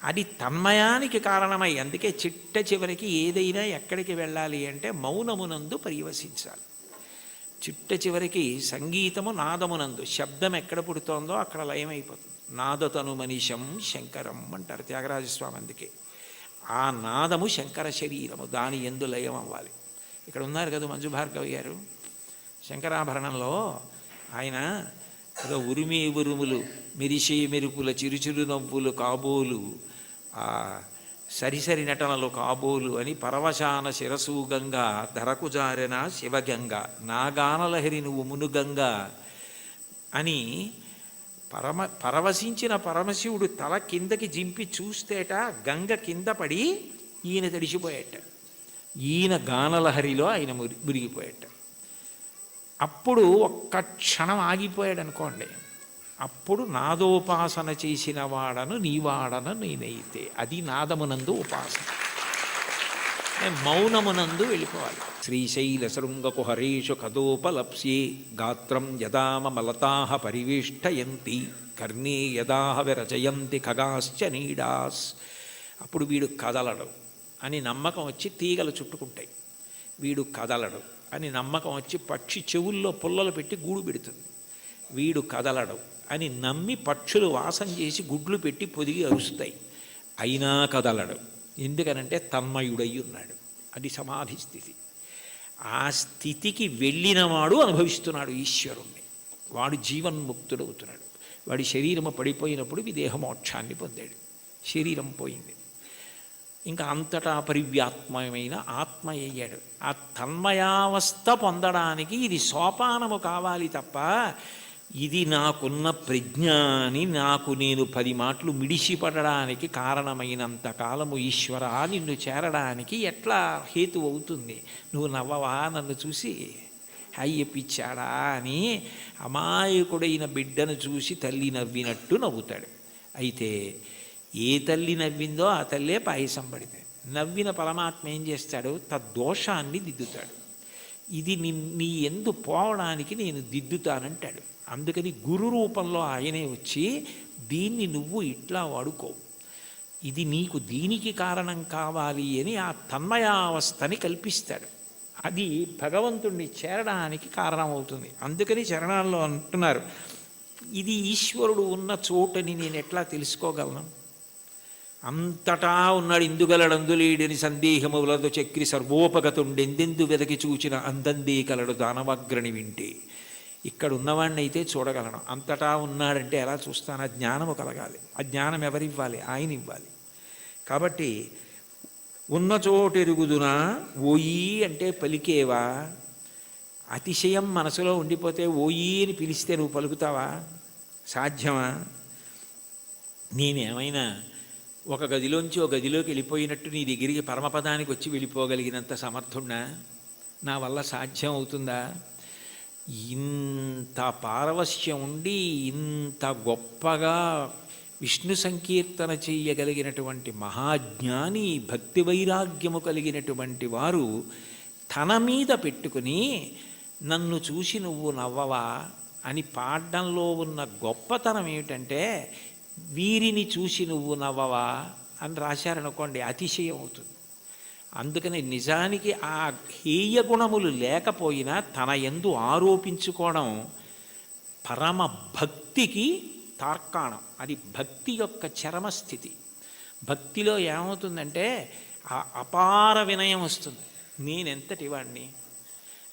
అది తన్మయానికి కారణమై, అందుకే చిట్ట చివరికి ఏదైనా ఎక్కడికి వెళ్ళాలి అంటే మౌనమునందు పర్యవసించాలి. చిట్ట చివరికి సంగీతము నాదమునందు, శబ్దం ఎక్కడ పుడుతోందో అక్కడ లయమైపోతుంది. నాదతను మనిషం శంకరం అంటారు త్యాగరాజస్వామి. అందుకే ఆ నాదము శంకర శరీరము, దాని యందు లయం అవ్వాలి. ఇక్కడ ఉన్నారు కదా మంజు భార్గవి గారు, శంకరాభరణంలో ఆయన ఏదో ఉరిమి ఉరుములు మెరిసే మెరుపుల చిరుచిరు నవ్వులు కాబోలు, సరిసరి నటనలు కాబోలు అని పరవశాన శిరసు గంగా ధరకు జారెన శివగంగ నాగానలహరి నువ్వు మునుగంగా అని పరవశించిన పరమశివుడు తల కిందకి జింపి చూస్తేట గంగ కింద పడి ఈయన తడిసిపోయేట. ఈయన గానలహరిలో ఆయన మురిగిపోయేట. అప్పుడు ఒక్క క్షణం ఆగిపోయాడు అనుకోండి, అప్పుడు నాదోపాసన చేసిన వాడను నీవాడను నేనైతే, అది నాదమునందు ఉపాసన. మౌనమునందు వెళ్ళిపోవాలి. శ్రీశైల శృంగకు హరేషు కదోపలప్స్యే గాత్రం యదామ మలతాహ పరివేష్టయంతి కర్ణే యదాహ విరచయంతి ఖగాశ్చ నీడాస్. అప్పుడు వీడు కదలడు అని నమ్మకం వచ్చి తీగలు చుట్టుకుంటాయి. వీడు కదలడు అని నమ్మకం వచ్చి పక్షి చెవుల్లో పుల్లలు పెట్టి గూడు పెడుతుంది. వీడు కదలడు అని నమ్మి పక్షులు వాసం చేసి గుడ్లు పెట్టి పొదిగి అరుస్తాయి. అయినా కదలడు. ఎందుకనంటే తన్మయుడై ఉన్నాడు. అది సమాధి స్థితి. ఆ స్థితికి వెళ్ళినవాడు అనుభవిస్తున్నాడు ఈశ్వరుణ్ణి. వాడు జీవన్ముక్తుడవుతున్నాడు. వాడి శరీరము పడిపోయినప్పుడు విదేహమోక్షాన్ని పొందాడు. శరీరం పోయింది, ఇంకా అంతటా పరివ్యాత్మమైన ఆత్మ అయ్యాడు. ఆ తన్మయావస్థ పొందడానికి ఇది సోపానము కావాలి తప్ప, ఇది నాకున్న ప్రజ్ఞాని నాకు నేను 10 మాటలు మిడిసిపడడానికి కారణమైనంత కాలము ఈశ్వర నిన్ను చేరడానికి ఎట్లా హేతు అవుతుంది? నువ్వు నవ్వవా నన్ను చూసి? అయ్యపిచ్చాడా అని అమాయకుడైన బిడ్డను చూసి తల్లి నవ్వినట్టు నవ్వుతాడు. అయితే ఏ తల్లి నవ్విందో ఆ తల్లే పాయసం పడితే, నవ్విన పరమాత్మ ఏం చేస్తాడు? తద్దోషాన్ని దిద్దుతాడు. ఇది నీ ఎందు పోవడానికి నేను దిద్దుతానంటాడు. అందుకని గురు రూపంలో ఆయనే వచ్చి దీన్ని నువ్వు ఇట్లా వాడుకో, ఇది నీకు దీనికి కారణం కావాలి అని ఆ తన్మయావస్థని కల్పిస్తాడు. అది భగవంతుణ్ణి చేరడానికి కారణమవుతుంది. అందుకని చరణాల్లో అంటున్నారు, ఇది ఈశ్వరుడు ఉన్న చోటని నేను ఎట్లా తెలుసుకోగలను? అంతటా ఉన్నాడు, ఇందుగలడందులేడని సందేహములతో చక్రి సర్వోపగతుండెందెందు వెదకి చూచిన అందందే కలడు దానవగ్రణి వింటే. ఇక్కడ ఉన్నవాడిని అయితే చూడగలను, అంతటా ఉన్నాడంటే ఎలా చూస్తాను? ఆ జ్ఞానము కలగాలి. ఆ జ్ఞానం ఎవరివ్వాలి? ఆయన ఇవ్వాలి. కాబట్టి ఉన్న చోటెరుగుదునా ఓయి అంటే పలికేవా? అతిశయం మనసులో ఉండిపోతే ఓయి అని పిలిస్తే నువ్వు పలుకుతావా? సాధ్యమా? నేనేమైనా ఒక గదిలోంచి ఒక గదిలోకి వెళ్ళిపోయినట్టు నీ దగ్గరికి పరమపదానికి వచ్చి వెళ్ళిపోగలిగినంత సమర్థున్నా? నా వల్ల సాధ్యం అవుతుందా? ఇంత పారవశ్యం ఉండి ఇంత గొప్పగా విష్ణు సంకీర్తన చేయగలిగినటువంటి మహాజ్ఞాని, భక్తి వైరాగ్యము కలిగినటువంటి వారు తన మీద పెట్టుకుని నన్ను చూసి నువ్వు నవ్వవా అని పాడడంలో ఉన్న గొప్పతనం ఏమిటంటే, వీరిని చూసి నువ్వు నవ్వవా అని రాశారనుకోండి అతిశయం అవుతుంది. అందుకని నిజానికి ఆ హేయ గుణములు లేకపోయినా తన యందు ఆరోపించుకోవడం పరమ భక్తికి తార్కాణం. అది భక్తి యొక్క చరమస్థితి. భక్తిలో ఏమవుతుందంటే ఆ అపార వినయం వస్తుంది. నేనెంతటి వాడిని,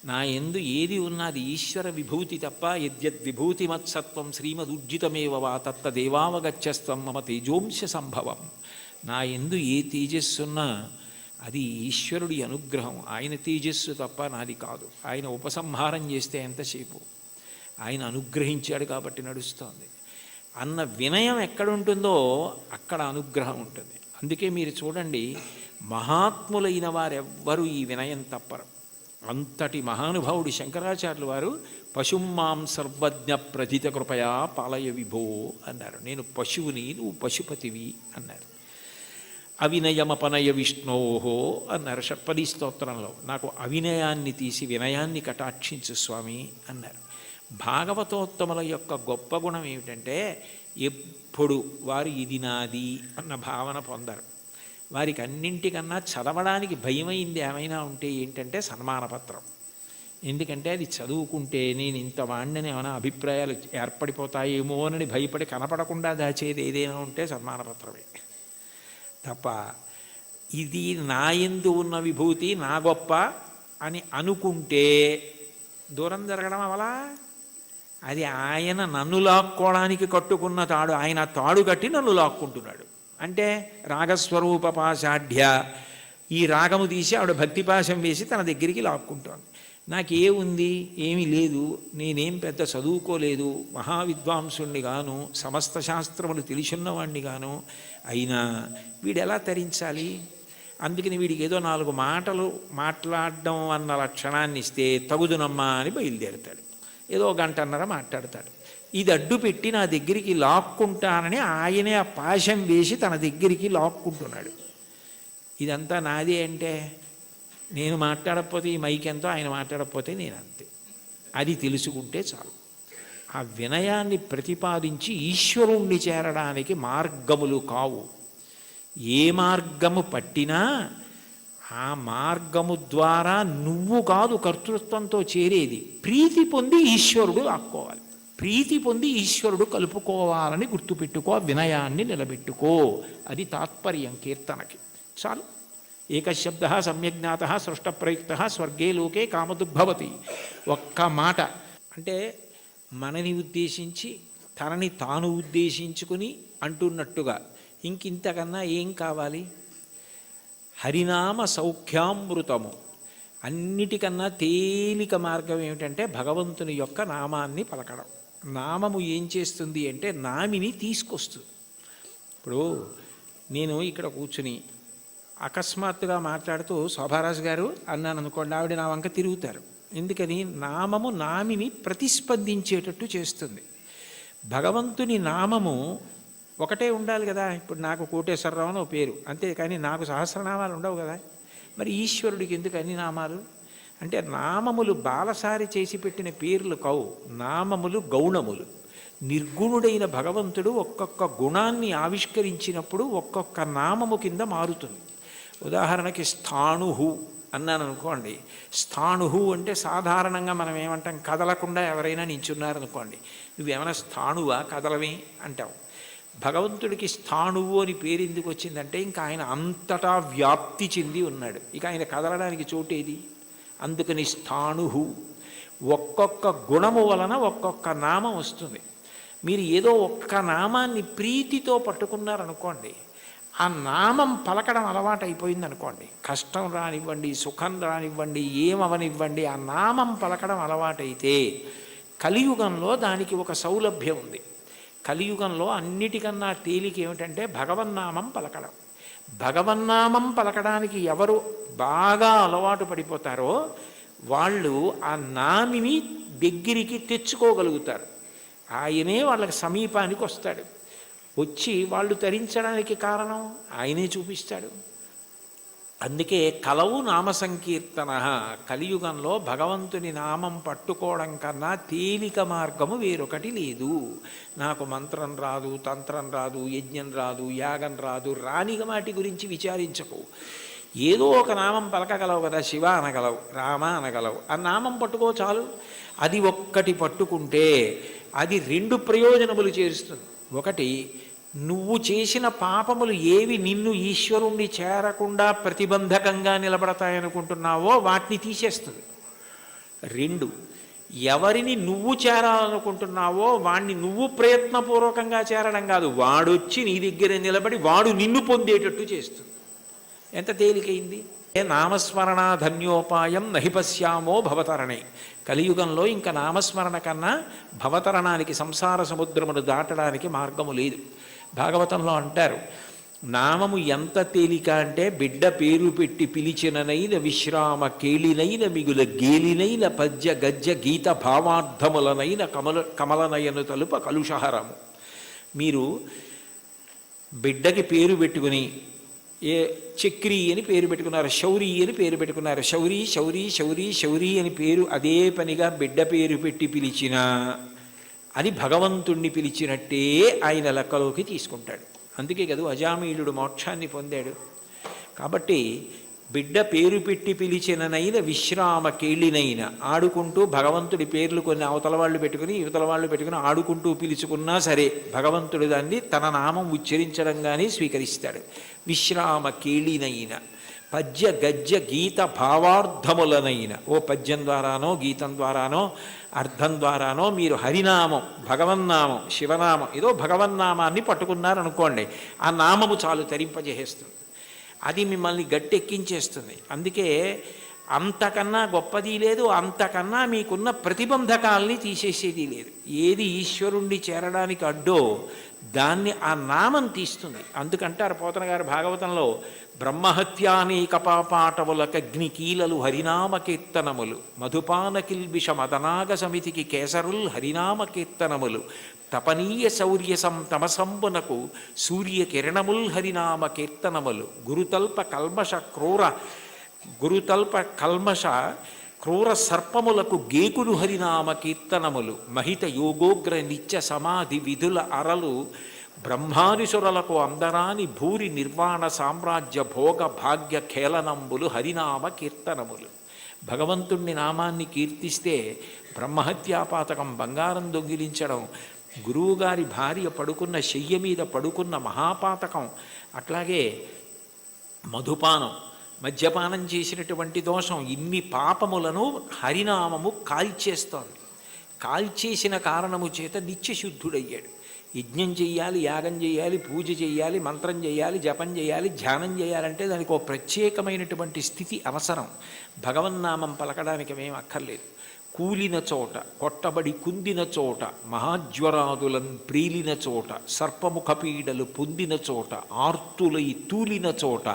నా యందు ఏది ఉన్నది ఈశ్వర విభూతి తప్ప, యద్యద్ విభూతిమత్సత్వం శ్రీమదుర్జితమేవ వా తత్తదేవావగచ్చస్త్వం మమ తేజోంశ సంభవం. నా యందు ఏ తేజస్సున్నా అది ఈశ్వరుడి అనుగ్రహం. ఆయన తేజస్సు తప్ప నాది కాదు. ఆయన ఉపసంహారం చేస్తే ఎంతసేపు, ఆయన అనుగ్రహించాడు కాబట్టి నడుస్తోంది అన్న వినయం ఎక్కడుంటుందో అక్కడ అనుగ్రహం ఉంటుంది. అందుకే మీరు చూడండి, మహాత్ములైన వారెవ్వరూ ఈ వినయం తప్పరు. అంతటి మహానుభావుడు శంకరాచార్యులు వారు పశుమాం సర్వజ్ఞ ప్రథిత కృపయా పాలయ విభో అన్నారు. నేను పశువుని, నువ్వు పశుపతివి అన్నారు. అవినయమపనయ విష్ణోహో అన్నారు షట్పదీ స్తోత్రంలో. నాకు అవినయాన్ని తీసి వినయాన్ని కటాక్షించు స్వామి అన్నారు. భాగవతోత్తముల యొక్క గొప్ప గుణం ఏమిటంటే ఎప్పుడు వారు ఇది నాది అన్న భావన పొందరు. వారికి అన్నింటికన్నా చదవడానికి భయమైంది ఏమైనా ఉంటే ఏంటంటే సన్మానపత్రం. ఎందుకంటే అది చదువుకుంటే నేను ఇంత వాడిని ఏమైనా అభిప్రాయాలు ఏర్పడిపోతాయేమో అని భయపడి కనపడకుండా దాచేది ఏదైనా ఉంటే సన్మానపత్రమే తప్ప, ఇది నా యందు ఉన్న విభూతి నా గొప్ప అని అనుకుంటే దూరం జరగడం అవలా. అది ఆయన నన్ను లాక్కోవడానికి కట్టుకున్న తాడు. ఆయన తాడు కట్టి నన్ను లాక్కుంటున్నాడు. అంటే రాగస్వరూప పాశాఢ్య, ఈ రాగము తీసి ఆవిడ భక్తిపాశం వేసి తన దగ్గరికి లాక్కుంటోంది. నాకే ఉంది, ఏమీ లేదు, నేనేం పెద్ద చదువుకోలేదు, మహావిద్వాంసుణ్ణి గాను, సమస్త శాస్త్రములు తెలిసిన్నవాణ్ణి గాను, అయినా వీడెలా తరించాలి? అందుకని వీడికి ఏదో 4 మాటలు మాట్లాడడం అన్న లక్షణాన్ని ఇస్తే తగుదునమ్మా అని బయలుదేరుతాడు. ఏదో గంటన్నర మాట్లాడతాడు. ఇది అడ్డు పెట్టి నా దగ్గరికి లాక్కుంటానని ఆయనే ఆ పాశం వేసి తన దగ్గరికి లాక్కుంటున్నాడు. ఇదంతా నాదే అంటే నేను మాట్లాడకపోతే ఈ మైక్ ఎంతో, ఆయన మాట్లాడకపోతే నేను అంతే. అది తెలుసుకుంటే చాలు. ఆ వినయాన్ని ప్రతిపాదించి ఈశ్వరుణ్ణి చేరడానికి మార్గములు కావు. ఏ మార్గము పట్టినా ఆ మార్గము ద్వారా నువ్వు కాదు కర్తృత్వంతో చేరేది. ప్రీతి పొంది ఈశ్వరుడు ఆక్కోవాలి, ప్రీతి పొంది ఈశ్వరుడు కలుపుకోవాలని గుర్తుపెట్టుకో, వినయాన్ని నిలబెట్టుకో. అది తాత్పర్యం కీర్తనకి. చాలు. ఏకశబ్ద సమ్యజ్ఞాత సృష్టప్రయుక్త స్వర్గే లోకే కామదుగ్భవతి. ఒక్క మాట అంటే మనని ఉద్దేశించి తనని తాను ఉద్దేశించుకుని అంటున్నట్టుగా ఇంకింతకన్నా ఏం కావాలి? హరినామ సౌఖ్యామృతము. అన్నిటికన్నా తేలిక మార్గం ఏమిటంటే భగవంతుని యొక్క నామాన్ని పలకడం. నామము ఏం చేస్తుంది అంటే నామిని తీసుకొస్తుంది. ఇప్పుడు నేను ఇక్కడ కూర్చుని అకస్మాత్తుగా మాట్లాడుతూ శోభారాజు గారు అన్నాను అనుకోండి, ఆవిడ నా వంక తిరుగుతారు. ఎందుకని? నామము నామిని ప్రతిస్పందించేటట్టు చేస్తుంది. భగవంతుని నామము ఒకటే ఉండాలి కదా. ఇప్పుడు నాకు కోటేశ్వరరావు అని ఓ పేరు, అంతేకాని నాకు సహస్రనామాలు ఉండవు కదా. మరి ఈశ్వరుడికి ఎందుకు అన్ని నామాలు? అంటే నామములు బాలసారి చేసి పెట్టిన పేర్లు కావు, నామములు గౌణములు. నిర్గుణుడైన భగవంతుడు ఒక్కొక్క గుణాన్ని ఆవిష్కరించినప్పుడు ఒక్కొక్క నామము కింద మారుతుంది. ఉదాహరణకి స్థాణుహు అన్నాను అనుకోండి. స్థాణుహు అంటే సాధారణంగా మనం ఏమంటాం, కదలకుండా ఎవరైనా నించున్నారనుకోండి, నువ్వేమైనా స్థాణువా కదలవి అంటావు. భగవంతుడికి స్థాణువు అని పేరు ఎందుకు వచ్చిందంటే ఇంకా ఆయన అంతటా వ్యాప్తి చెంది ఉన్నాడు, ఇక ఆయన కదలడానికి చోటేది. అందుకని స్థాణుహు. ఒక్కొక్క గుణము వలన ఒక్కొక్క నామం వస్తుంది. మీరు ఏదో ఒక్క నామాన్ని ప్రీతితో పట్టుకున్నారనుకోండి, ఆ నామం పలకడం అలవాటు అయిపోయింది అనుకోండి, కష్టం రానివ్వండి, సుఖం రానివ్వండి, ఏమవనివ్వండి, ఆ నామం పలకడం అలవాటైతే కలియుగంలో దానికి ఒక సౌలభ్యం ఉంది. కలియుగంలో అన్నిటికన్నా తేలిక ఏమిటంటే భగవన్నామం పలకడం. భగవన్నామం పలకడానికి ఎవరు బాగా అలవాటు పడిపోతారో వాళ్ళు ఆ నామిని దగ్గరికి తెచ్చుకోగలుగుతారు. ఆయనే వాళ్ళకి సమీపానికి వస్తాడు. వచ్చి వాళ్ళు తరించడానికి కారణం ఆయనే చూపిస్తాడు. అందుకే కలవు నామ సంకీర్తన. కలియుగంలో భగవంతుని నామం పట్టుకోవడం కన్నా తేలిక మార్గము వేరొకటి లేదు. నాకు మంత్రం రాదు, తంత్రం రాదు, యజ్ఞం రాదు, యాగం రాదు, రాని వాటి గురించి విచారించకు. ఏదో ఒక నామం పలకగలవు కదా, శివ అనగలవు, రామ అనగలవు, ఆ నామం పట్టుకో చాలు. అది ఒక్కటి పట్టుకుంటే అది 2 ప్రయోజనములు చేరుస్తుంది. ఒకటి, నువ్వు చేసిన పాపములు ఏవి నిన్ను ఈశ్వరుణ్ణి చేరకుండా ప్రతిబంధకంగా నిలబడతాయనుకుంటున్నావో వాటిని తీసేస్తుంది. 2, ఎవరిని నువ్వు చేరాలనుకుంటున్నావో వాణ్ణి నువ్వు ప్రయత్నపూర్వకంగా చేరడం కాదు, వాడొచ్చి నీ దగ్గర నిలబడి వాడు నిన్ను పొందేటట్టు చేస్తుంది. ఎంత తేలికైంది. నామస్మరణ ధన్యోపాయం నహి పశ్యామో భవతరణే. కలియుగంలో ఇంకా నామస్మరణ కన్నా భవతరణానికి, సంసార సముద్రమును దాటడానికి మార్గము లేదు. భాగవతంలో అంటారు, నామము ఎంత తేలిక అంటే బిడ్డ పేరు పెట్టి పిలిచిననైన విశ్రామ కేళినైన మిగుల గేలినైన పద్య గజ్జ గీత భావార్థములనైన కమలనయను తలుప కలుషహరము. మీరు బిడ్డకి పేరు పెట్టుకుని చక్రి అని పేరు పెట్టుకున్నారు, శౌరి అని పేరు పెట్టుకున్నారు. శౌరి శౌరి శౌరి శౌరి అని పేరు అదే పనిగా బిడ్డ పేరు పెట్టి పిలిచినా అది భగవంతుణ్ణి పిలిచినట్టే ఆయన లెక్కలోకి తీసుకుంటాడు. అందుకే కదా అజామీలుడు మోక్షాన్ని పొందాడు. కాబట్టి బిడ్డ పేరు పెట్టి పిలిచిననైన విశ్రామ కేళినైన, ఆడుకుంటూ భగవంతుడి పేర్లు కొన్ని అవతల వాళ్ళు పెట్టుకుని యువతల వాళ్ళు పెట్టుకుని ఆడుకుంటూ పిలుచుకున్నా సరే భగవంతుడు దాన్ని తన నామం ఉచ్చరించడంగానే స్వీకరిస్తాడు. విశ్రామ కేళినైన పద్య గజ్జ గీత భావార్థములనైన, ఓ పద్యం ద్వారానో గీతం ద్వారానో అర్థం ద్వారానో మీరు హరినామం, భగవన్నామం, శివనామం, ఏదో భగవన్నామాన్ని పట్టుకున్నారనుకోండి, ఆ నామము చాలు తరింపజేసేస్తుంది. అది మిమ్మల్ని గట్టెక్కించేస్తుంది. అందుకే అంతకన్నా గొప్పది లేదు, అంతకన్నా మీకున్న ప్రతిబంధకాల్ని తీసేసేది లేదు. ఏది ఈశ్వరుణ్ణి చేరడానికి అడ్డో దాన్ని ఆ నామం తీస్తుంది. అందుకంటారు పోతన గారు భాగవతంలో, బ్రహ్మహత్యానేక పాపాటవులకగ్ని కీలలు హరినామ కీర్తనములు, మధుపాన కిల్బిష మదనాగ సమితికి కేసరుల్ హరినామ కీర్తనములు, తపనీయ శౌర్య తమసంబునకు సూర్య కిరణముల్ హరినామ కీర్తనములు, గురుతల్ప కల్మష క్రూర సర్పములకు గేకులు హరినామ కీర్తనములు, మహిత యోగోగ్ర నిత్య సమాధి విధుల అరలు, బ్రహ్మాదిసురులకు అందరాని భూరి నిర్వాణ సామ్రాజ్య భోగ భాగ్య ఖేళనంబులు హరినామ కీర్తనములు. భగవంతుణ్ణి నామాన్ని కీర్తిస్తే బ్రహ్మహత్యాపాతకం, బంగారం దొంగిలించడం, గురువుగారి భార్య పడుకున్న శయ్య మీద పడుకున్న మహాపాతకం, అట్లాగే మధుపానం, మద్యపానం చేసినటువంటి దోషం, ఇన్ని పాపములను హరినామము కాల్చేస్తోంది. కాల్చేసిన కారణము చేత నిత్యశుద్ధుడయ్యాడు. యజ్ఞం చెయ్యాలి, యాగం చేయాలి, పూజ చేయాలి, మంత్రం చేయాలి, జపం చేయాలి, ధ్యానం చేయాలంటే దానికి ఒక ప్రత్యేకమైనటువంటి స్థితి అవసరం. భగవన్నామం పలకడానికి ఏమీ అక్కర్లేదు. కూలిన చోట, కొట్టబడి కుందిన చోట, మహాజ్వరాదులను ప్రీలిన చోట, సర్పముఖ పీడలు పొందిన చోట, ఆర్తులై తూలిన చోట,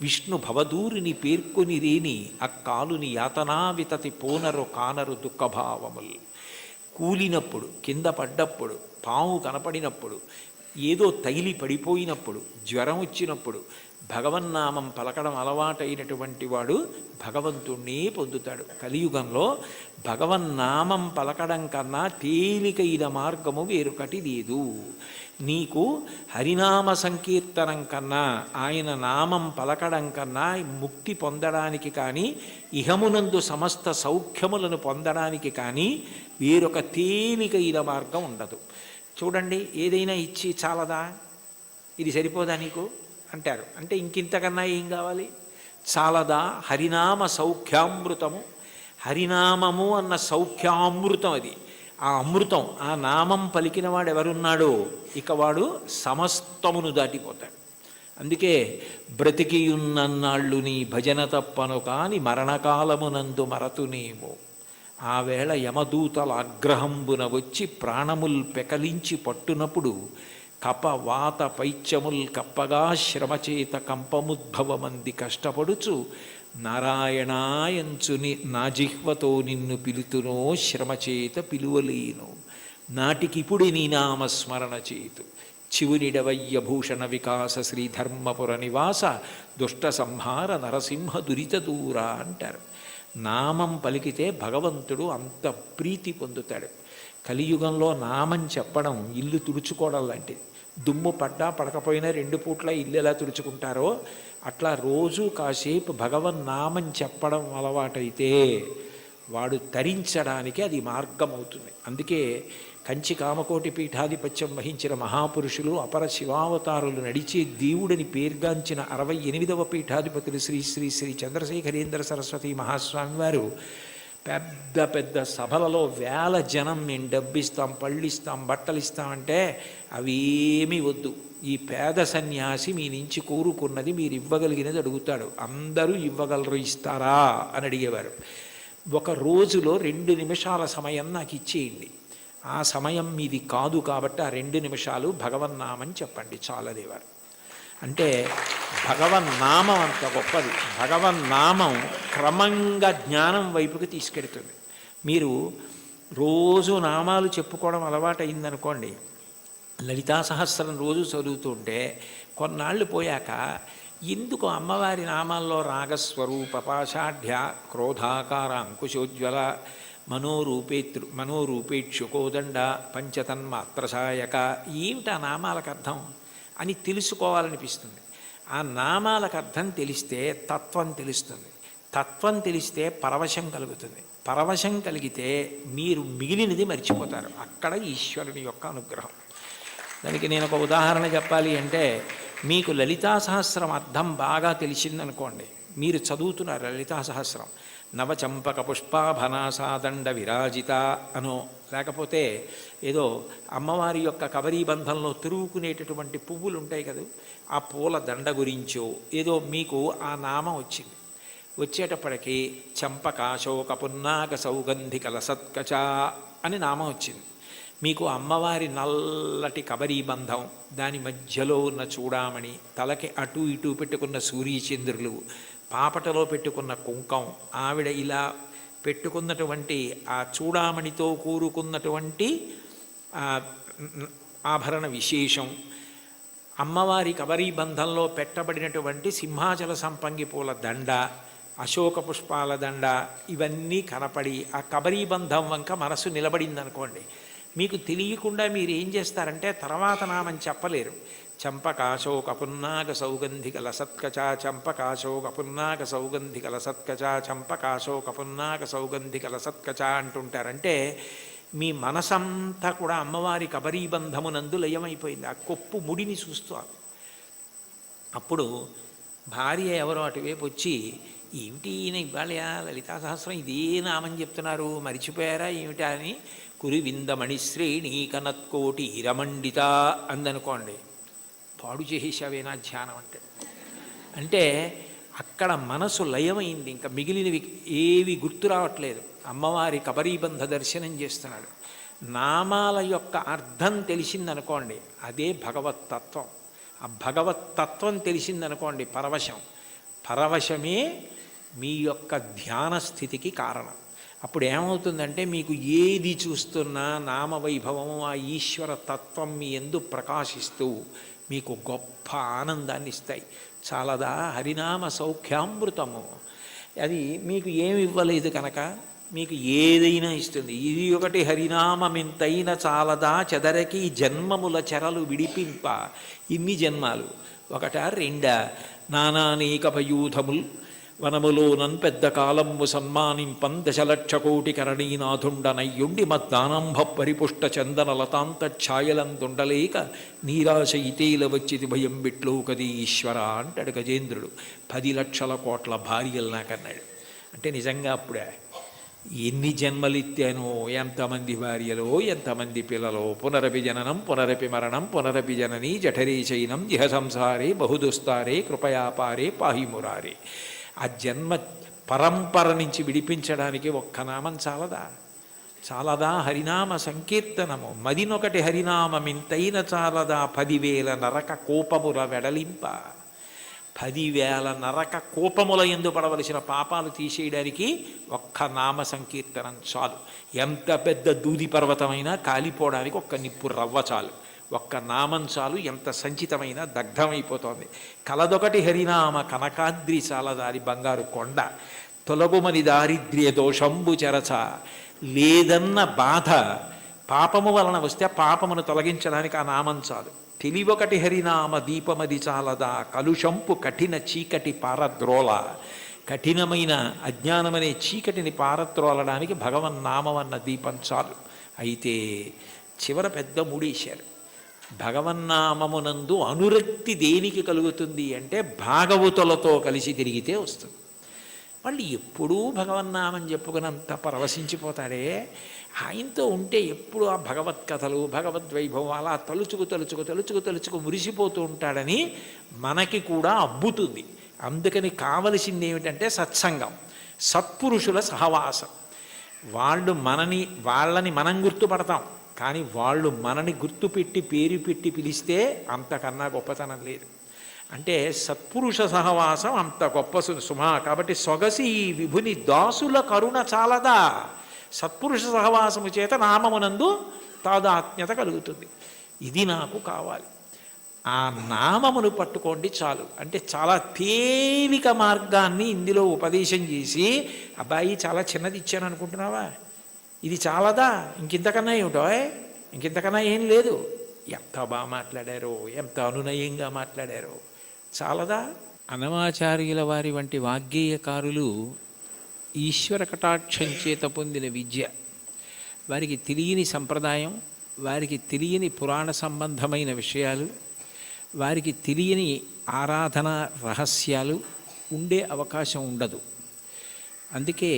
విష్ణు భవదూరిని పేర్కొని రేని అక్కాలుని యాతనా వితతి పోనరు కానరు దుఃఖభావములు. కూలినప్పుడు, కింద పడ్డప్పుడు, పాము కనపడినప్పుడు, ఏదో తగిలి పడిపోయినప్పుడు, జ్వరం వచ్చినప్పుడు భగవన్నామం పలకడం అలవాటైనటువంటి వాడు భగవంతుణ్ణి పొందుతాడు. కలియుగంలో భగవన్నామం పలకడం కన్నా తేలికైన మార్గము వేరొకటి లేదు. నీకు హరినామ సంకీర్తనం కన్నా, ఆయన నామం పలకడం కన్నా ముక్తి పొందడానికి కానీ, ఇహమునందు సమస్త సౌఖ్యములను పొందడానికి కానీ వేరొక తేలికైన మార్గం ఉండదు. చూడండి, ఏదైనా ఇచ్చి చాలదా, ఇది సరిపోదా నీకు అంటారు. అంటే ఇంకింతకన్నా ఏం కావాలి? చాలదా? హరినామ సౌఖ్యామృతము. హరినామము అన్న సౌఖ్యామృతం అది. ఆ అమృతం, ఆ నామం పలికిన వాడు ఎవరున్నాడో ఇక వాడు సమస్తమును దాటిపోతాడు. అందుకే బ్రతికియున్నన్నాళ్ళు నీ భజన తప్పను కాని మరణకాలమునందు మరతునేమో, ఆ వేళ యమదూతల ఆగ్రహంబున వచ్చి ప్రాణముల్ పెకలించి పట్టునప్పుడు కప వాత పైత్యముల్ కప్పగా శ్రమచేత కంపముద్భవమంది కష్టపడుచు నారాయణాయంచుని నా జిహ్వతో నిన్ను పిలుతునో శ్రమచేత పిలువలేను, నాటికిపుడి నీ నామస్మరణ చేతు చివునిడవయ్య భూషణ వికాస శ్రీధర్మపుర నివాస దుష్ట సంహార నరసింహ దురిత దూర అంటారు. నామం పలికితే భగవంతుడు అంత ప్రీతి పొందుతాడు. కలియుగంలో నామం చెప్పడం ఇల్లు తుడుచుకోవడం లాంటిది. దుమ్ము పడ్డా పడకపోయినా 2 పూట్ల ఇల్లు ఎలా తుడుచుకుంటారో అట్లా రోజు కాసేపు భగవన్నామం చెప్పడం అలవాటైతే వాడు తరించడానికి అది మార్గం అవుతుంది. అందుకే కంచి కామకోటి పీఠాధిపత్యం వహించిన మహాపురుషులు అపర శివావతారులు నడిచే దేవుడిని పేర్గాంచిన 68వ పీఠాధిపతులు శ్రీ శ్రీ శ్రీ చంద్రశేఖరేంద్ర సరస్వతి మహాస్వామి వారు పెద్ద పెద్ద సభలలో వేల జనం మేము డబ్బిస్తాం, పళ్ళిస్తాం, బట్టలు ఇస్తామంటే అవేమీ వద్దు, ఈ పేద సన్యాసి మీ నుంచి కోరుకున్నది మీరు ఇవ్వగలిగినది అడుగుతాడు, అందరూ ఇవ్వగలరు, ఇస్తారా అని అడిగేవారు. ఒక రోజులో 2 నిమిషాల సమయం నాకు ఇచ్చేయండి, ఆ సమయం మీది కాదు కాబట్టి ఆ 2 నిమిషాలు భగవన్నామని చెప్పండి చాలదేవారు. అంటే భగవన్నామం అంత గొప్పది. భగవన్నామం క్రమంగా జ్ఞానం వైపుకి తీసుకెడుతుంది. మీరు రోజు నామాలు చెప్పుకోవడం అలవాటైందనుకోండి, లలితా సహస్రం రోజు చదువుతుంటే కొన్నాళ్ళు పోయాక ఎందుకు అమ్మవారి నామాల్లో రాగస్వరూప పాషాఢ్య క్రోధాకార అంకుశోజ్వల మనోరూపేక్షుకోదండ పంచతన్మాత్రసాయక ఏమిటి ఆ నామాలకు అర్థం అని తెలుసుకోవాలనిపిస్తుంది. ఆ నామాలకు అర్థం తెలిస్తే తత్వం తెలుస్తుంది, తత్వం తెలిస్తే పరవశం కలుగుతుంది, పరవశం కలిగితే మీరు మిగిలినది మర్చిపోతారు. అక్కడ ఈశ్వరుని యొక్క అనుగ్రహం. దానికి నేను ఒక ఉదాహరణ చెప్పాలి అంటే, మీకు లలితా సహస్రం అర్థం బాగా తెలిసిందనుకోండి, మీరు చదువుతున్నారు లలితా సహస్రం, నవచంపక పుష్పాభనాసాదండ విరాజిత అనో, లేకపోతే ఏదో అమ్మవారి యొక్క కబరీబంధంలో తిరుగుకునేటటువంటి పువ్వులు ఉంటాయి కదా, ఆ పూల దండ గురించో ఏదో మీకు ఆ నామం వచ్చింది. వచ్చేటప్పటికి చంపకాశోక పున్నాక సౌగంధిక లసత్కచ అని నామం వచ్చింది. మీకు అమ్మవారి నల్లటి కబరీబంధం, దాని మధ్యలో ఉన్న చూడామణి, తలకి అటు ఇటు పెట్టుకున్న సూర్యచంద్రులు, పాపటలో పెట్టుకున్న కుంకం, ఆవిడ ఇలా పెట్టుకున్నటువంటి ఆ చూడామణితో కూరుకున్నటువంటి ఆభరణ విశేషం, అమ్మవారి కబరీబంధంలో పెట్టబడినటువంటి సింహాచల సంపంగి పూల దండ, అశోక పుష్పాల దండ, ఇవన్నీ కనపడి ఆ కబరీబంధం వంక మనసు నిలబడిందనుకోండి, మీకు తెలియకుండా మీరు ఏం చేస్తారంటే తర్వాత నామని చెప్పలేరు. చంపకాశోక పున్నాగ సౌగంధిక లసత్కచ, చంపకాశోక పున్నాగ సౌగంధిక లసత్కచ, చంపకాశోక పున్నాగ సౌగంధిక లసత్కచ అంటుంటారంటే మీ మనసంతా కూడా అమ్మవారి కబరీబంధమునందు లయమైపోయింది. ఆ కొప్పు ముడిని చూస్తూ అప్పుడు భార్య ఎవరో అటువైపు వచ్చి, ఏమిటి ఈయన ఇవాళ లలితా సహస్రం ఇదే నామని చెప్తున్నారు, మరిచిపోయారా ఏమిటా అని, కురివిందమణి శ్రేణి కనత్కోటి ఇరమండిత అందనుకోండి, పాడు చేసేసావేనా ధ్యానం అంటే. అంటే అక్కడ మనసు లయమైంది, ఇంకా మిగిలినవి ఏవి గుర్తు రావట్లేదు. అమ్మవారి కబరీబంధ దర్శనం చేస్తున్నాడు. నామాల యొక్క అర్థం తెలిసిందనుకోండి, అదే భగవత్తత్వం. ఆ భగవత్తత్వం తెలిసిందనుకోండి పరవశం, పరవశమే మీ యొక్క ధ్యాన స్థితికి కారణం. అప్పుడు ఏమవుతుందంటే మీకు ఏది చూస్తున్నా నామవైభవము, ఆ ఈశ్వర తత్వం మీ యందు ప్రకాశిస్తూ మీకు గొప్ప ఆనందాన్ని ఇస్తాయి. చాలదా హరినామ సౌఖ్యామృతము, అది మీకు ఏమి ఇవ్వలేదు కనుక మీకు ఏదైనా ఇస్తుంది. ఇది ఒకటి హరినామమింతైన చాలదా చెదరకి జన్మముల చెరలు విడిపింప. ఇన్ని జన్మాలు ఒకటా రెండా, నానానేక పయూధముల్ వనములోనన్ పెద్ద కాలంబు సన్మానింపం దశలక్ష కోటి కరణీనాథుండనయ్యుండి మద్దానంభ పరిపుష్ట చందన లతాంత ఛాయలందుండలేక నీరాశ ఇతేల వచ్చిది భయం బిట్లో కది ఈశ్వర అంటాడు గజేంద్రుడు. 10 లక్షల కోట్ల భార్యలు నాకన్నాడు. అంటే నిజంగా అప్పుడే ఎన్ని జన్మలిత్తానో, ఎంతమంది భార్యలో, ఎంతమంది పిల్లలో, పునరపి జననం పునరపి మరణం పునరపి జననీ జఠరే చైనం ఇహ సంసారే బహుదుస్తారే కృపయాపారే పాహిమురారే. ఆ జన్మ పరంపర నుంచి విడిపించడానికి ఒక్క నామం చాలదా? చాలదా హరినామ సంకీర్తనము మదినొకటి హరినామమింతైన చాలదా 10,000 నరక కోపముల వెడలింప. 10,000 నరక కోపముల యందు పడవలసిన పాపాలు తీసేయడానికి ఒక్క నామ సంకీర్తనం చాలు. ఎంత పెద్ద దూది పర్వతమైనా కాలిపోవడానికి ఒక్క నిప్పు రవ్వ చాలు, ఒక్క నామం చాలు, ఎంత సంచితమైన దగ్ధమైపోతోంది. కలదొకటి హరినామ కనకాద్రి చాలదారి బంగారు కొండ, తొలగుమని దారిద్ర్య దోషంబు చెరచ. లేదన్న బాధ పాపము వలన వస్తే పాపమును తొలగించడానికి ఆ నామం చాలు. తెలివొకటి హరినామ దీపమది చాలదా కలుషంపు కఠిన చీకటి పారద్రోల. కఠినమైన అజ్ఞానమనే చీకటిని పారద్రోలడానికి భగవన్నామం అన్న దీపం చాలు. అయితే చివర పెద్ద ముడేశారు. భగవన్నామమునందు అనురక్తి దేనికి కలుగుతుంది అంటే భాగవతులతో కలిసి తిరిగితే వస్తుంది. వాళ్ళు ఎప్పుడూ భగవన్నామని చెప్పుకున్నంత పరవశించిపోతాడే, ఆయనతో ఉంటే ఎప్పుడు ఆ భగవత్కథలు భగవద్వైభవం అలా తలుచుకు మురిసిపోతూ ఉంటాడని మనకి కూడా అబ్బుతుంది. అందుకని కావలసింది ఏమిటంటే సత్సంగం, సత్పురుషుల సహవాసం. వాళ్ళని మనం గుర్తుపడతాం, కానీ వాళ్ళు మనని గుర్తుపెట్టి పేరు పెట్టి పిలిస్తే అంతకన్నా గొప్పతనం లేదు. అంటే సత్పురుష సహవాసం అంత గొప్ప సుమా. కాబట్టి సొగసి ఈ విభుని దాసుల కరుణ చాలదా. సత్పురుష సహవాసము చేత నామమునందు తాదాత్మ్యత కలుగుతుంది. ఇది నాకు కావాలి. ఆ నామమును పట్టుకోండి చాలు. అంటే చాలా తేలిక మార్గాన్ని ఇందులో ఉపదేశం చేసి, అబ్బాయి చాలా చిన్నది ఇచ్చాను అనుకుంటున్నావా, ఇది చాలదా, ఇంకింతకన్నా ఏమిటో, ఇంకింతకన్నా ఏం లేదు. ఎంత బాగా మాట్లాడారో, ఎంత అనునయంగా మాట్లాడారో, చాలదా. అన్నమాచార్యుల వారి వంటి వాగ్గేయకారులు ఈశ్వర కటాక్షం చేత పొందిన విద్య, వారికి తెలియని సంప్రదాయం, వారికి తెలియని పురాణ సంబంధమైన విషయాలు, వారికి తెలియని ఆరాధన రహస్యాలు ఉండే అవకాశం ఉండదు. అందుకే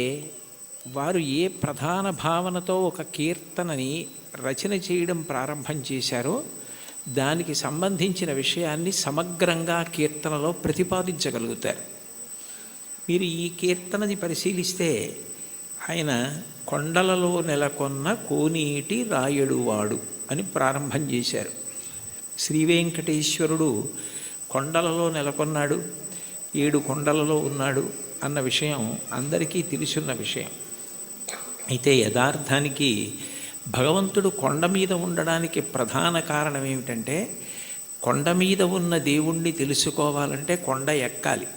వారు ఏ ప్రధాన భావనతో ఒక కీర్తనని రచన చేయడం ప్రారంభం చేశారో దానికి సంబంధించిన విషయాన్ని సమగ్రంగా కీర్తనలో ప్రతిపాదించగలుగుతారు. మీరు ఈ కీర్తనని పరిశీలిస్తే ఆయన కొండలలో నెలకొన్న కోనేటి రాయడువాడు అని ప్రారంభం చేశారు. శ్రీవేంకటేశ్వరుడు కొండలలో నెలకొన్నాడు, 7 కొండలలో ఉన్నాడు అన్న విషయం అందరికీ తెలుసున్న విషయం. అయితే యథార్థానికి భగవంతుడు కొండ మీద ఉండడానికి ప్రధాన కారణం ఏమిటంటే, కొండ మీద ఉన్న దేవుణ్ణి తెలుసుకోవాలంటే కొండ ఎక్కాలి.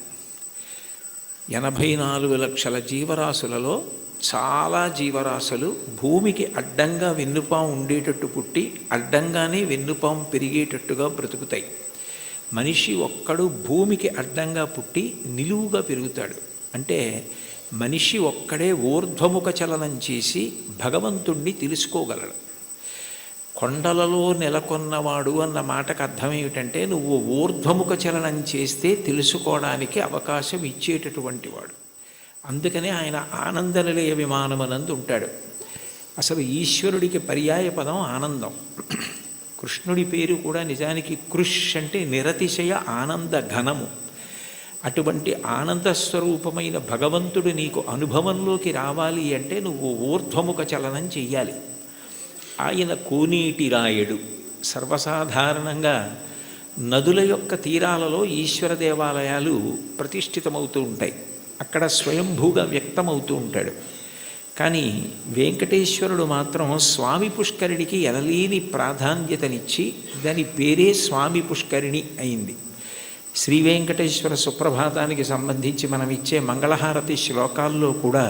84 లక్షల జీవరాశులలో చాలా జీవరాశులు భూమికి అడ్డంగా వెన్నుపాం ఉండేటట్టు పుట్టి అడ్డంగానే వెన్నుపాం పెరిగేటట్టుగా బ్రతుకుతాయి. మనిషి ఒక్కడు భూమికి అడ్డంగా పుట్టి నిలువుగా పెరుగుతాడు. అంటే మనిషి ఒక్కడే ఊర్ధ్వముఖ చలనం చేసి భగవంతుణ్ణి తెలుసుకోగలడు. కొండలలో నెలకొన్నవాడు అన్న మాటకు అర్థం ఏమిటంటే, నువ్వు ఊర్ధ్వముఖ చలనం చేస్తే తెలుసుకోవడానికి అవకాశం ఇచ్చేటటువంటి వాడు. అందుకనే ఆయన ఆనందనిలయ విమానమనందు ఉంటాడు. అసలు ఈశ్వరుడికి పర్యాయ పదం ఆనందం. కృష్ణుడి పేరు కూడా నిజానికి కృష్ అంటే నిరతిశయ ఆనంద ఘనము. అటువంటి ఆనంద స్వరూపమైన భగవంతుడు నీకు అనుభవంలోకి రావాలి అంటే నువ్వు ఊర్ధ్వముఖ చలనం చెయ్యాలి. ఆయన కోనేటి రాయడు. సర్వసాధారణంగా నదుల యొక్క తీరాలలో ఈశ్వర దేవాలయాలు ప్రతిష్ఠితమవుతూ ఉంటాయి. అక్కడ స్వయంభూగా వ్యక్తమవుతూ ఉంటాడు. కానీ వెంకటేశ్వరుడు మాత్రం స్వామి పుష్కరిణికి ఎనలేని ప్రాధాన్యతనిచ్చి దాని పేరే స్వామి పుష్కరిణి అయింది. శ్రీ వెంకటేశ్వర సుప్రభాతానికి సంబంధించి మనం ఇచ్చే మంగళహారతి శ్లోకాల్లో కూడా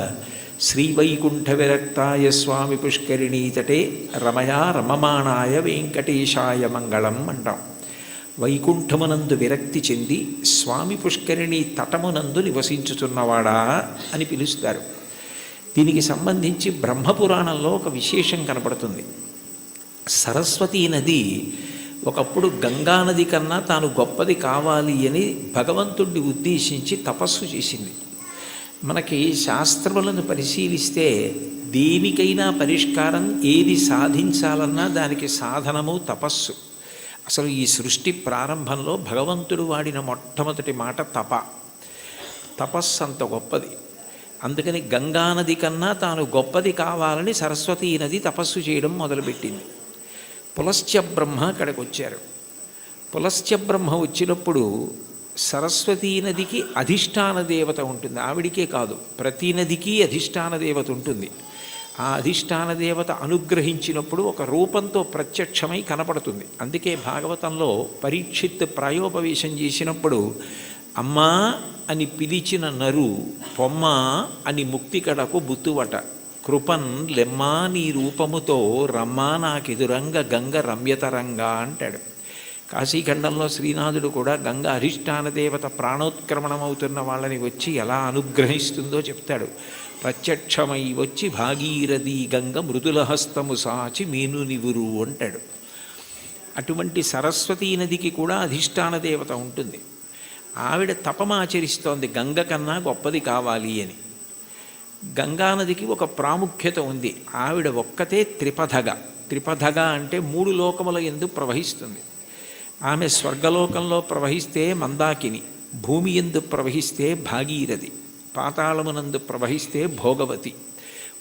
శ్రీవైకుంఠ విరక్తాయ స్వామి పుష్కరిణీ తటే రమయా రమమాణాయ వెంకటేశాయ మంగళం అంటాం. వైకుంఠమునందు విరక్తి చెంది స్వామి పుష్కరిణి తటమునందు నివసించుతున్నవాడా అని పిలుస్తారు. దీనికి సంబంధించి బ్రహ్మపురాణంలో ఒక విశేషం కనపడుతుంది. సరస్వతీ నది ఒకప్పుడు గంగానది కన్నా తాను గొప్పది కావాలి అని భగవంతుడిని ఉద్దేశించి తపస్సు చేసింది. మనకి శాస్త్రములను పరిశీలిస్తే దేనికైనా పరిష్కారం ఏది సాధించాలన్నా దానికి సాధనము తపస్సు. అసలు ఈ సృష్టి ప్రారంభంలో భగవంతుడు వాడిన మొట్టమొదటి మాట తపస్సు అంత గొప్పది. అందుకని గంగానది కన్నా తాను గొప్పది కావాలని సరస్వతీ నది తపస్సు చేయడం మొదలుపెట్టింది. పులస్త్య బ్రహ్మ అక్కడికి వచ్చారు. పులస్త్య బ్రహ్మ వచ్చినప్పుడు సరస్వతీ నదికి అధిష్టాన దేవత ఉంటుంది. ఆవిడికే కాదు, ప్రతి నదికి అధిష్టాన దేవత ఉంటుంది. ఆ అధిష్టాన దేవత అనుగ్రహించినప్పుడు ఒక రూపంతో ప్రత్యక్షమై కనపడుతుంది. అందుకే భాగవతంలో పరీక్షిత్ ప్రాయోపవేశం చేసినప్పుడు అమ్మా అని పిలిచిన నరు పొమ్మ అని ముక్తి కడకు బుత్తువట, కృపన్ లెమ్మా నీ రూపముతో రమ్మా నాకెదురంగ గంగ రమ్యతరంగా అంటాడు. కాశీఖండంలో శ్రీనాథుడు కూడా గంగ అధిష్టాన దేవత ప్రాణోత్క్రమణమవుతున్న వాళ్ళని వచ్చి ఎలా అనుగ్రహిస్తుందో చెప్తాడు. ప్రత్యక్షమై వచ్చి భాగీరథి గంగ మృదుల హస్తము సాచి మీను నివురు అంటాడు. అటువంటి సరస్వతీ నదికి కూడా అధిష్టాన దేవత ఉంటుంది. ఆవిడ తపమాచరిస్తోంది గంగ కన్నా గొప్పది కావాలి అని. గంగానదికి ఒక ప్రాముఖ్యత ఉంది. ఆవిడ ఒక్కతే త్రిపథగా అంటే 3 లోకముల యందు ప్రవహిస్తుంది. ఆమె స్వర్గలోకంలో ప్రవహిస్తే మందాకిని, భూమి యందు ప్రవహిస్తే భాగీరథి, పాతాళమునందు ప్రవహిస్తే భోగవతి.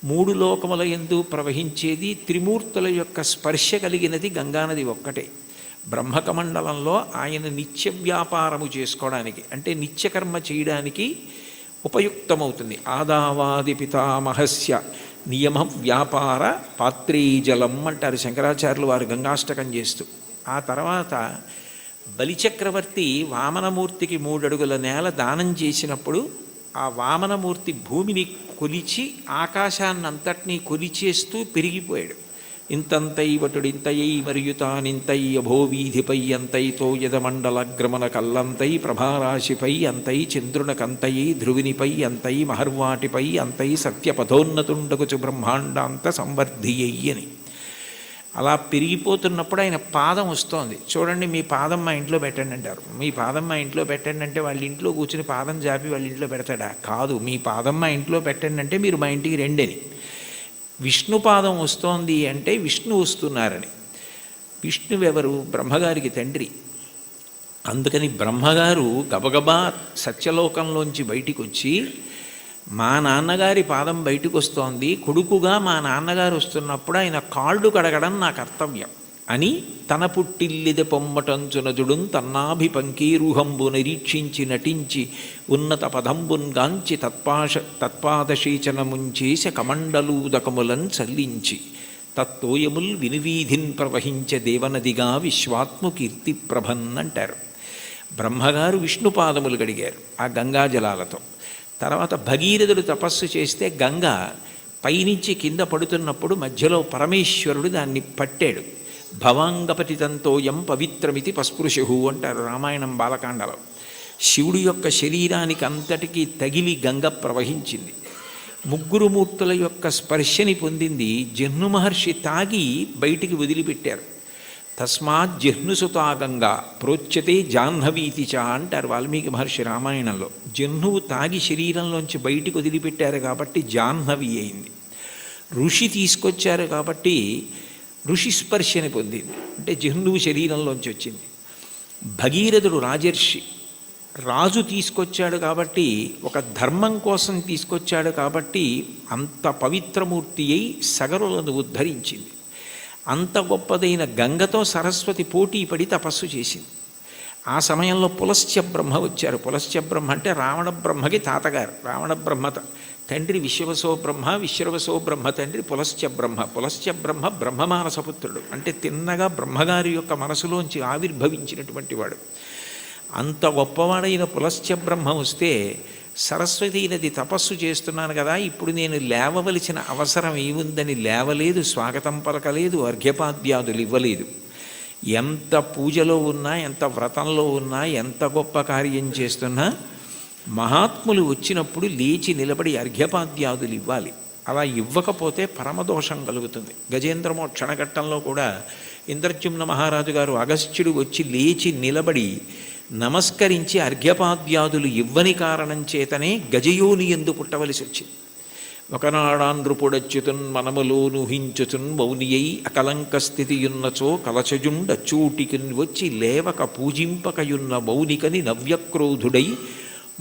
3 లోకముల యందు ప్రవహించేది త్రిమూర్తుల యొక్క స్పర్శ కలిగినది గంగానది ఒక్కటే. బ్రహ్మకమండలంలో ఆయన నిత్య వ్యాపారము చేసుకోవడానికి అంటే నిత్యకర్మ చేయడానికి ఉపయుక్తమవుతుంది. ఆదావాది పితామహస్య నియమ వ్యాపార పాత్రీజలం అంటారు శంకరాచార్యులు వారు గంగాష్టకం చేస్తూ. ఆ తర్వాత బలిచక్రవర్తి వామనమూర్తికి 3 అడుగుల నేల దానం చేసినప్పుడు ఆ వామనమూర్తి భూమిని కొలిచి ఆకాశాన్నంతటినీ కొలిచేస్తూ పెరిగిపోయాడు. ఇంతంతై వటుడింతయై మరియు తానింతై అభోవీధిపై అంతైతో యదమండలగ్రమణ కల్లంతై ప్రభారాశిపై అంతై చంద్రునకంతయి ధ్రువినిపై అంతై మహర్వాటిపై అంతై సత్యపథోన్నతుండగుచు బ్రహ్మాండాంత సంవర్ధియ్యి అని. అలా పెరిగిపోతున్నప్పుడు ఆయన పాదం వస్తోంది. చూడండి మీ పాదం మా ఇంట్లో పెట్టండి అంటారు. మీ పాదం మా ఇంట్లో పెట్టండి అంటే వాళ్ళ ఇంట్లో కూర్చుని పాదం జాపి వాళ్ళ ఇంట్లో పెడతాడా? కాదు. మీ పాదం మా ఇంట్లో పెట్టండి అంటే మీరు మా ఇంటికి రెండని. విష్ణుపాదం వస్తోంది అంటే విష్ణు వస్తున్నారని. విష్ణువెవరు? బ్రహ్మగారికి తండ్రి. అందుకని బ్రహ్మగారు గబగబా సత్యలోకంలోంచి బయటికి వచ్చి మా నాన్నగారి పాదం బయటకు వస్తోంది, కొడుకుగా మా నాన్నగారు వస్తున్నప్పుడు ఆయన కాళ్ళు కడగడం నా కర్తవ్యం అని తన పుట్టిల్లిద పొమ్మటంచునజుడున్ తన్నాభి పంకీరుహంబు నిరీక్షించి నటించి ఉన్నత పదంబున్ గాంచి తత్పాదశీచనముంచేస కమండలూదకములన్ చల్లించి తత్తోయముల్ వినివీధిన్ ప్రవహించే దేవనదిగా విశ్వాత్ము కీర్తి ప్రభన్ అంటారు. బ్రహ్మగారు విష్ణుపాదములు గడిగారు ఆ గంగాజలాలతో. తర్వాత భగీరథుడు తపస్సు చేస్తే గంగ పైనుంచి కింద పడుతున్నప్పుడు మధ్యలో పరమేశ్వరుడు దాన్ని పట్టాడు. భవాంగపతితంతోయం పవిత్రమితి పస్పృశు అంటారు రామాయణం బాలకాండలో. శివుడి యొక్క శరీరానికి అంతటికీ తగిలి గంగ ప్రవహించింది. 3 మూర్తుల యొక్క స్పర్శని పొందింది. జహ్ను మహర్షి తాగి బయటికి వదిలిపెట్టారు. తస్మాత్ జహ్నుసుతా గంగా ప్రోచ్యతే జాహ్నవీతి చ అంటారు వాల్మీకి మహర్షి రామాయణంలో. జహ్నువు తాగి శరీరంలోంచి బయటికి వదిలిపెట్టారు కాబట్టి జాహ్నవి అయింది. ఋషి తీసుకొచ్చారు కాబట్టి ఋషి స్పర్శని పొందింది, అంటే జహ్నువు శరీరంలోంచి వచ్చింది. భగీరథుడు రాజర్షి, రాజు తీసుకొచ్చాడు కాబట్టి ఒక ధర్మం కోసం తీసుకొచ్చాడు కాబట్టి అంత పవిత్రమూర్తి అయి సగరులను ఉద్ధరించింది. అంత గొప్పదైన గంగతో సరస్వతి పోటీ పడి తపస్సు చేసింది. ఆ సమయంలో పులస్త్య బ్రహ్మ వచ్చారు. పులస్త్య బ్రహ్మ అంటే రావణ బ్రహ్మకి తాతగారు. రావణ బ్రహ్మ తండ్రి విశ్వవసో బ్రహ్మ, విశ్వవసో బ్రహ్మ తండ్రి పులస్త్య బ్రహ్మ. పులస్త్య బ్రహ్మ బ్రహ్మమానసపుత్రుడు, అంటే తిన్నగా బ్రహ్మగారి యొక్క మనసులోంచి ఆవిర్భవించినటువంటి వాడు. అంత గొప్పవాడైన పులస్త్య బ్రహ్మ వస్తే సరస్వతీ నది తపస్సు చేస్తున్నాను కదా, ఇప్పుడు నేను లేవవలసిన అవసరం ఏముందని లేవలేదు, స్వాగతం పలకలేదు, అర్ఘ్యపాద్యాదులు ఇవ్వలేదు. ఎంత పూజలో ఉన్నా, ఎంత వ్రతంలో ఉన్నా, ఎంత గొప్ప కార్యం చేస్తున్నా మహాత్ములు వచ్చినప్పుడు లేచి నిలబడి అర్ఘ్యపాద్యాదులు ఇవ్వాలి. అలా ఇవ్వకపోతే పరమదోషం కలుగుతుంది. గజేంద్రమోక్షణ ఘట్టంలో కూడా ఇంద్రజుమ్న మహారాజు గారు అగస్త్యుడు వచ్చి లేచి నిలబడి నమస్కరించి అర్ఘ్యపాద్యాదులు ఇవ్వని కారణం చేతనే గజయోని ఎందు పుట్టవలసి వచ్చింది. ఒకనాడాంధ్రుపుడచ్యుతున్ మనములోనుహించుతున్ మౌనియై అకలంక స్థితియున్నచో కలచజుండచూటికిన్ వచ్చి లేవక పూజింపకయున్న మౌనికని నవ్యక్రోధుడై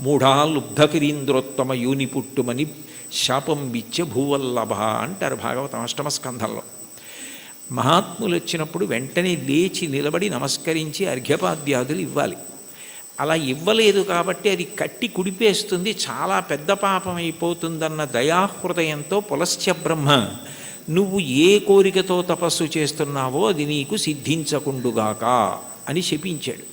మూఢాలుబ్ధకిరీంద్రోత్తమ యోని పుట్టుమని శాపం విచ్చ భూవల్లభ అంటారు భాగవతం 8వ స్కంధంలో. మహాత్ములు వచ్చినప్పుడు వెంటనే లేచి నిలబడి నమస్కరించి అర్ఘ్యపాద్యాదులు ఇవ్వాలి. అలా ఇవ్వలేదు కాబట్టి అది కట్టి కుడిపేస్తుంది, చాలా పెద్ద పాపం అయిపోతుందన్న దయాహృదయంతో పులస్త్య బ్రహ్మ నువ్వు ఏ కోరికతో తపస్సు చేస్తున్నావో అది నీకు సిద్ధించకుండుగాక అని శపించాడు.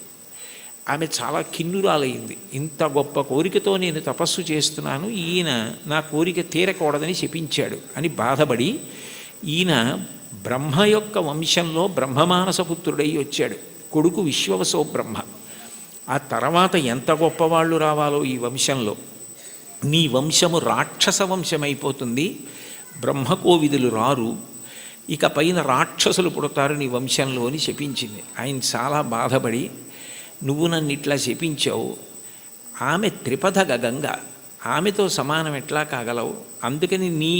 ఆమె చాలా కిన్నురాలైంది. ఇంత గొప్ప కోరికతో నేను తపస్సు చేస్తున్నాను, ఈయన నా కోరిక తీరకూడదని శపించాడు అని బాధపడి ఈయన బ్రహ్మ యొక్క వంశంలో బ్రహ్మమానసపుత్రుడై వచ్చాడు. కొడుకు విశ్వవసో బ్రహ్మ. ఆ తర్వాత ఎంత గొప్పవాళ్ళు రావాలో ఈ వంశంలో, నీ వంశము రాక్షస వంశమైపోతుంది, బ్రహ్మకోవిదులు రారు, ఇక పైన రాక్షసులు పుడతారు నీ వంశంలో అని శపించింది. ఆయన చాలా బాధపడి, నువ్వు నన్ను ఇట్లా శపించావు, ఆమె త్రిపథ గంగ, ఆమెతో సమానం ఎట్లా కాగలవు, అందుకని నీ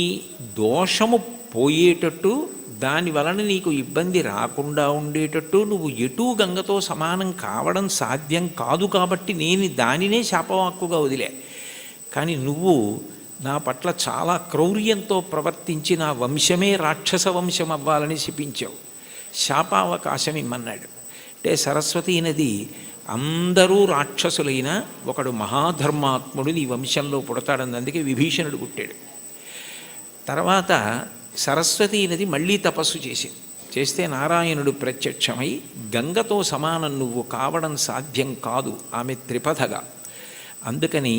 దోషము పోయేటట్టు, దాని వలన నీకు ఇబ్బంది రాకుండా ఉండేటట్టు నువ్వు ఎటూ గంగతో సమానం కావడం సాధ్యం కాదు, కాబట్టి నేను దానినే శాపవాక్కుగా వదిలే. కానీ నువ్వు నా పట్ల చాలా క్రౌర్యంతో ప్రవర్తించి నా వంశమే రాక్షస వంశం అవ్వాలని శపించావు, శాపావకాశం ఇమ్మన్నాడు. అంటే సరస్వతీ నది అందరూ రాక్షసులైన ఒకడు మహాధర్మాత్ముడు నీ వంశంలో పుడతాడని అందుకే విభీషణుడు పుట్టాడు. తర్వాత సరస్వతీ నది మళ్ళీ తపస్సు చేసింది. చేస్తే నారాయణుడు ప్రత్యక్షమై, గంగతో సమానం నువ్వు కావడం సాధ్యం కాదు, ఆమె త్రిపథగా, అందుకని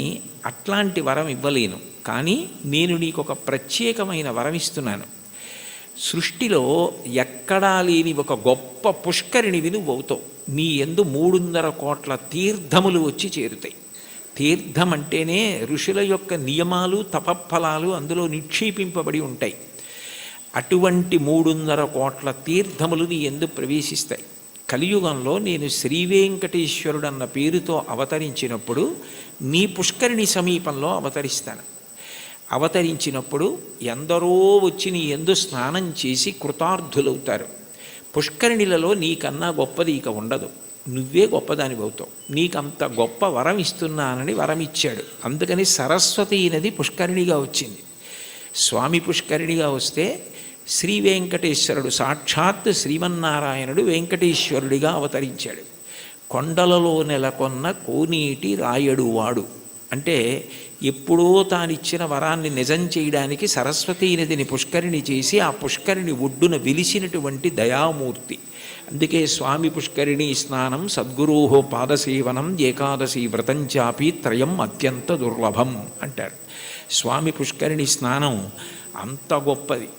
అట్లాంటి వరం ఇవ్వలేను, కానీ నేను నీకు ఒక ప్రత్యేకమైన వరం ఇస్తున్నాను. సృష్టిలో ఎక్కడా లేని ఒక గొప్ప పుష్కరిణివి నువ్వు అవుతావు. నీ యందు 300 కోట్ల తీర్థములు వచ్చి చేరుతాయి. తీర్థం అంటేనే ఋషుల యొక్క నియమాలు, తపఫలాలు అందులో నిక్షేపింపబడి ఉంటాయి. అటువంటి 300 కోట్ల తీర్థములు నీ యందు ప్రవేశిస్తాయి. కలియుగంలో నేను శ్రీవేంకటేశ్వరుడు అన్న పేరుతో అవతరించినప్పుడు నీ పుష్కరిణి సమీపంలో అవతరిస్తాను. అవతరించినప్పుడు ఎందరో వచ్చి నీ యందు స్నానం చేసి కృతార్థులవుతారు. పుష్కరిణిలలో నీకన్నా గొప్పది ఇక ఉండదు, నువ్వే గొప్పదాని అవుతావు. నీకంత గొప్ప వరం ఇస్తున్నానని వరం ఇచ్చాడు. అందుకని సరస్వతీ నది పుష్కరిణిగా వచ్చింది. స్వామి పుష్కరిణిగా వస్తే శ్రీ వెంకటేశ్వరుడు సాక్షాత్ శ్రీమన్నారాయణుడు వెంకటేశ్వరుడిగా అవతరించాడు. కొండలలో నెలకొన్న కోనేటి రాయడు వాడు అంటే ఎప్పుడో తానిచ్చిన వరాన్ని నిజం చేయడానికి సరస్వతీ నదిని పుష్కరిణి చేసి ఆ పుష్కరిణి ఒడ్డున వెలిసినటువంటి దయామూర్తి. అందుకే స్వామి పుష్కరిణీ స్నానం సద్గురోహో పాదసేవనం ఏకాదశి వ్రతం చాపి త్రయం అత్యంత దుర్లభం అంటారు. స్వామి పుష్కరిణి స్నానం అంత గొప్పది.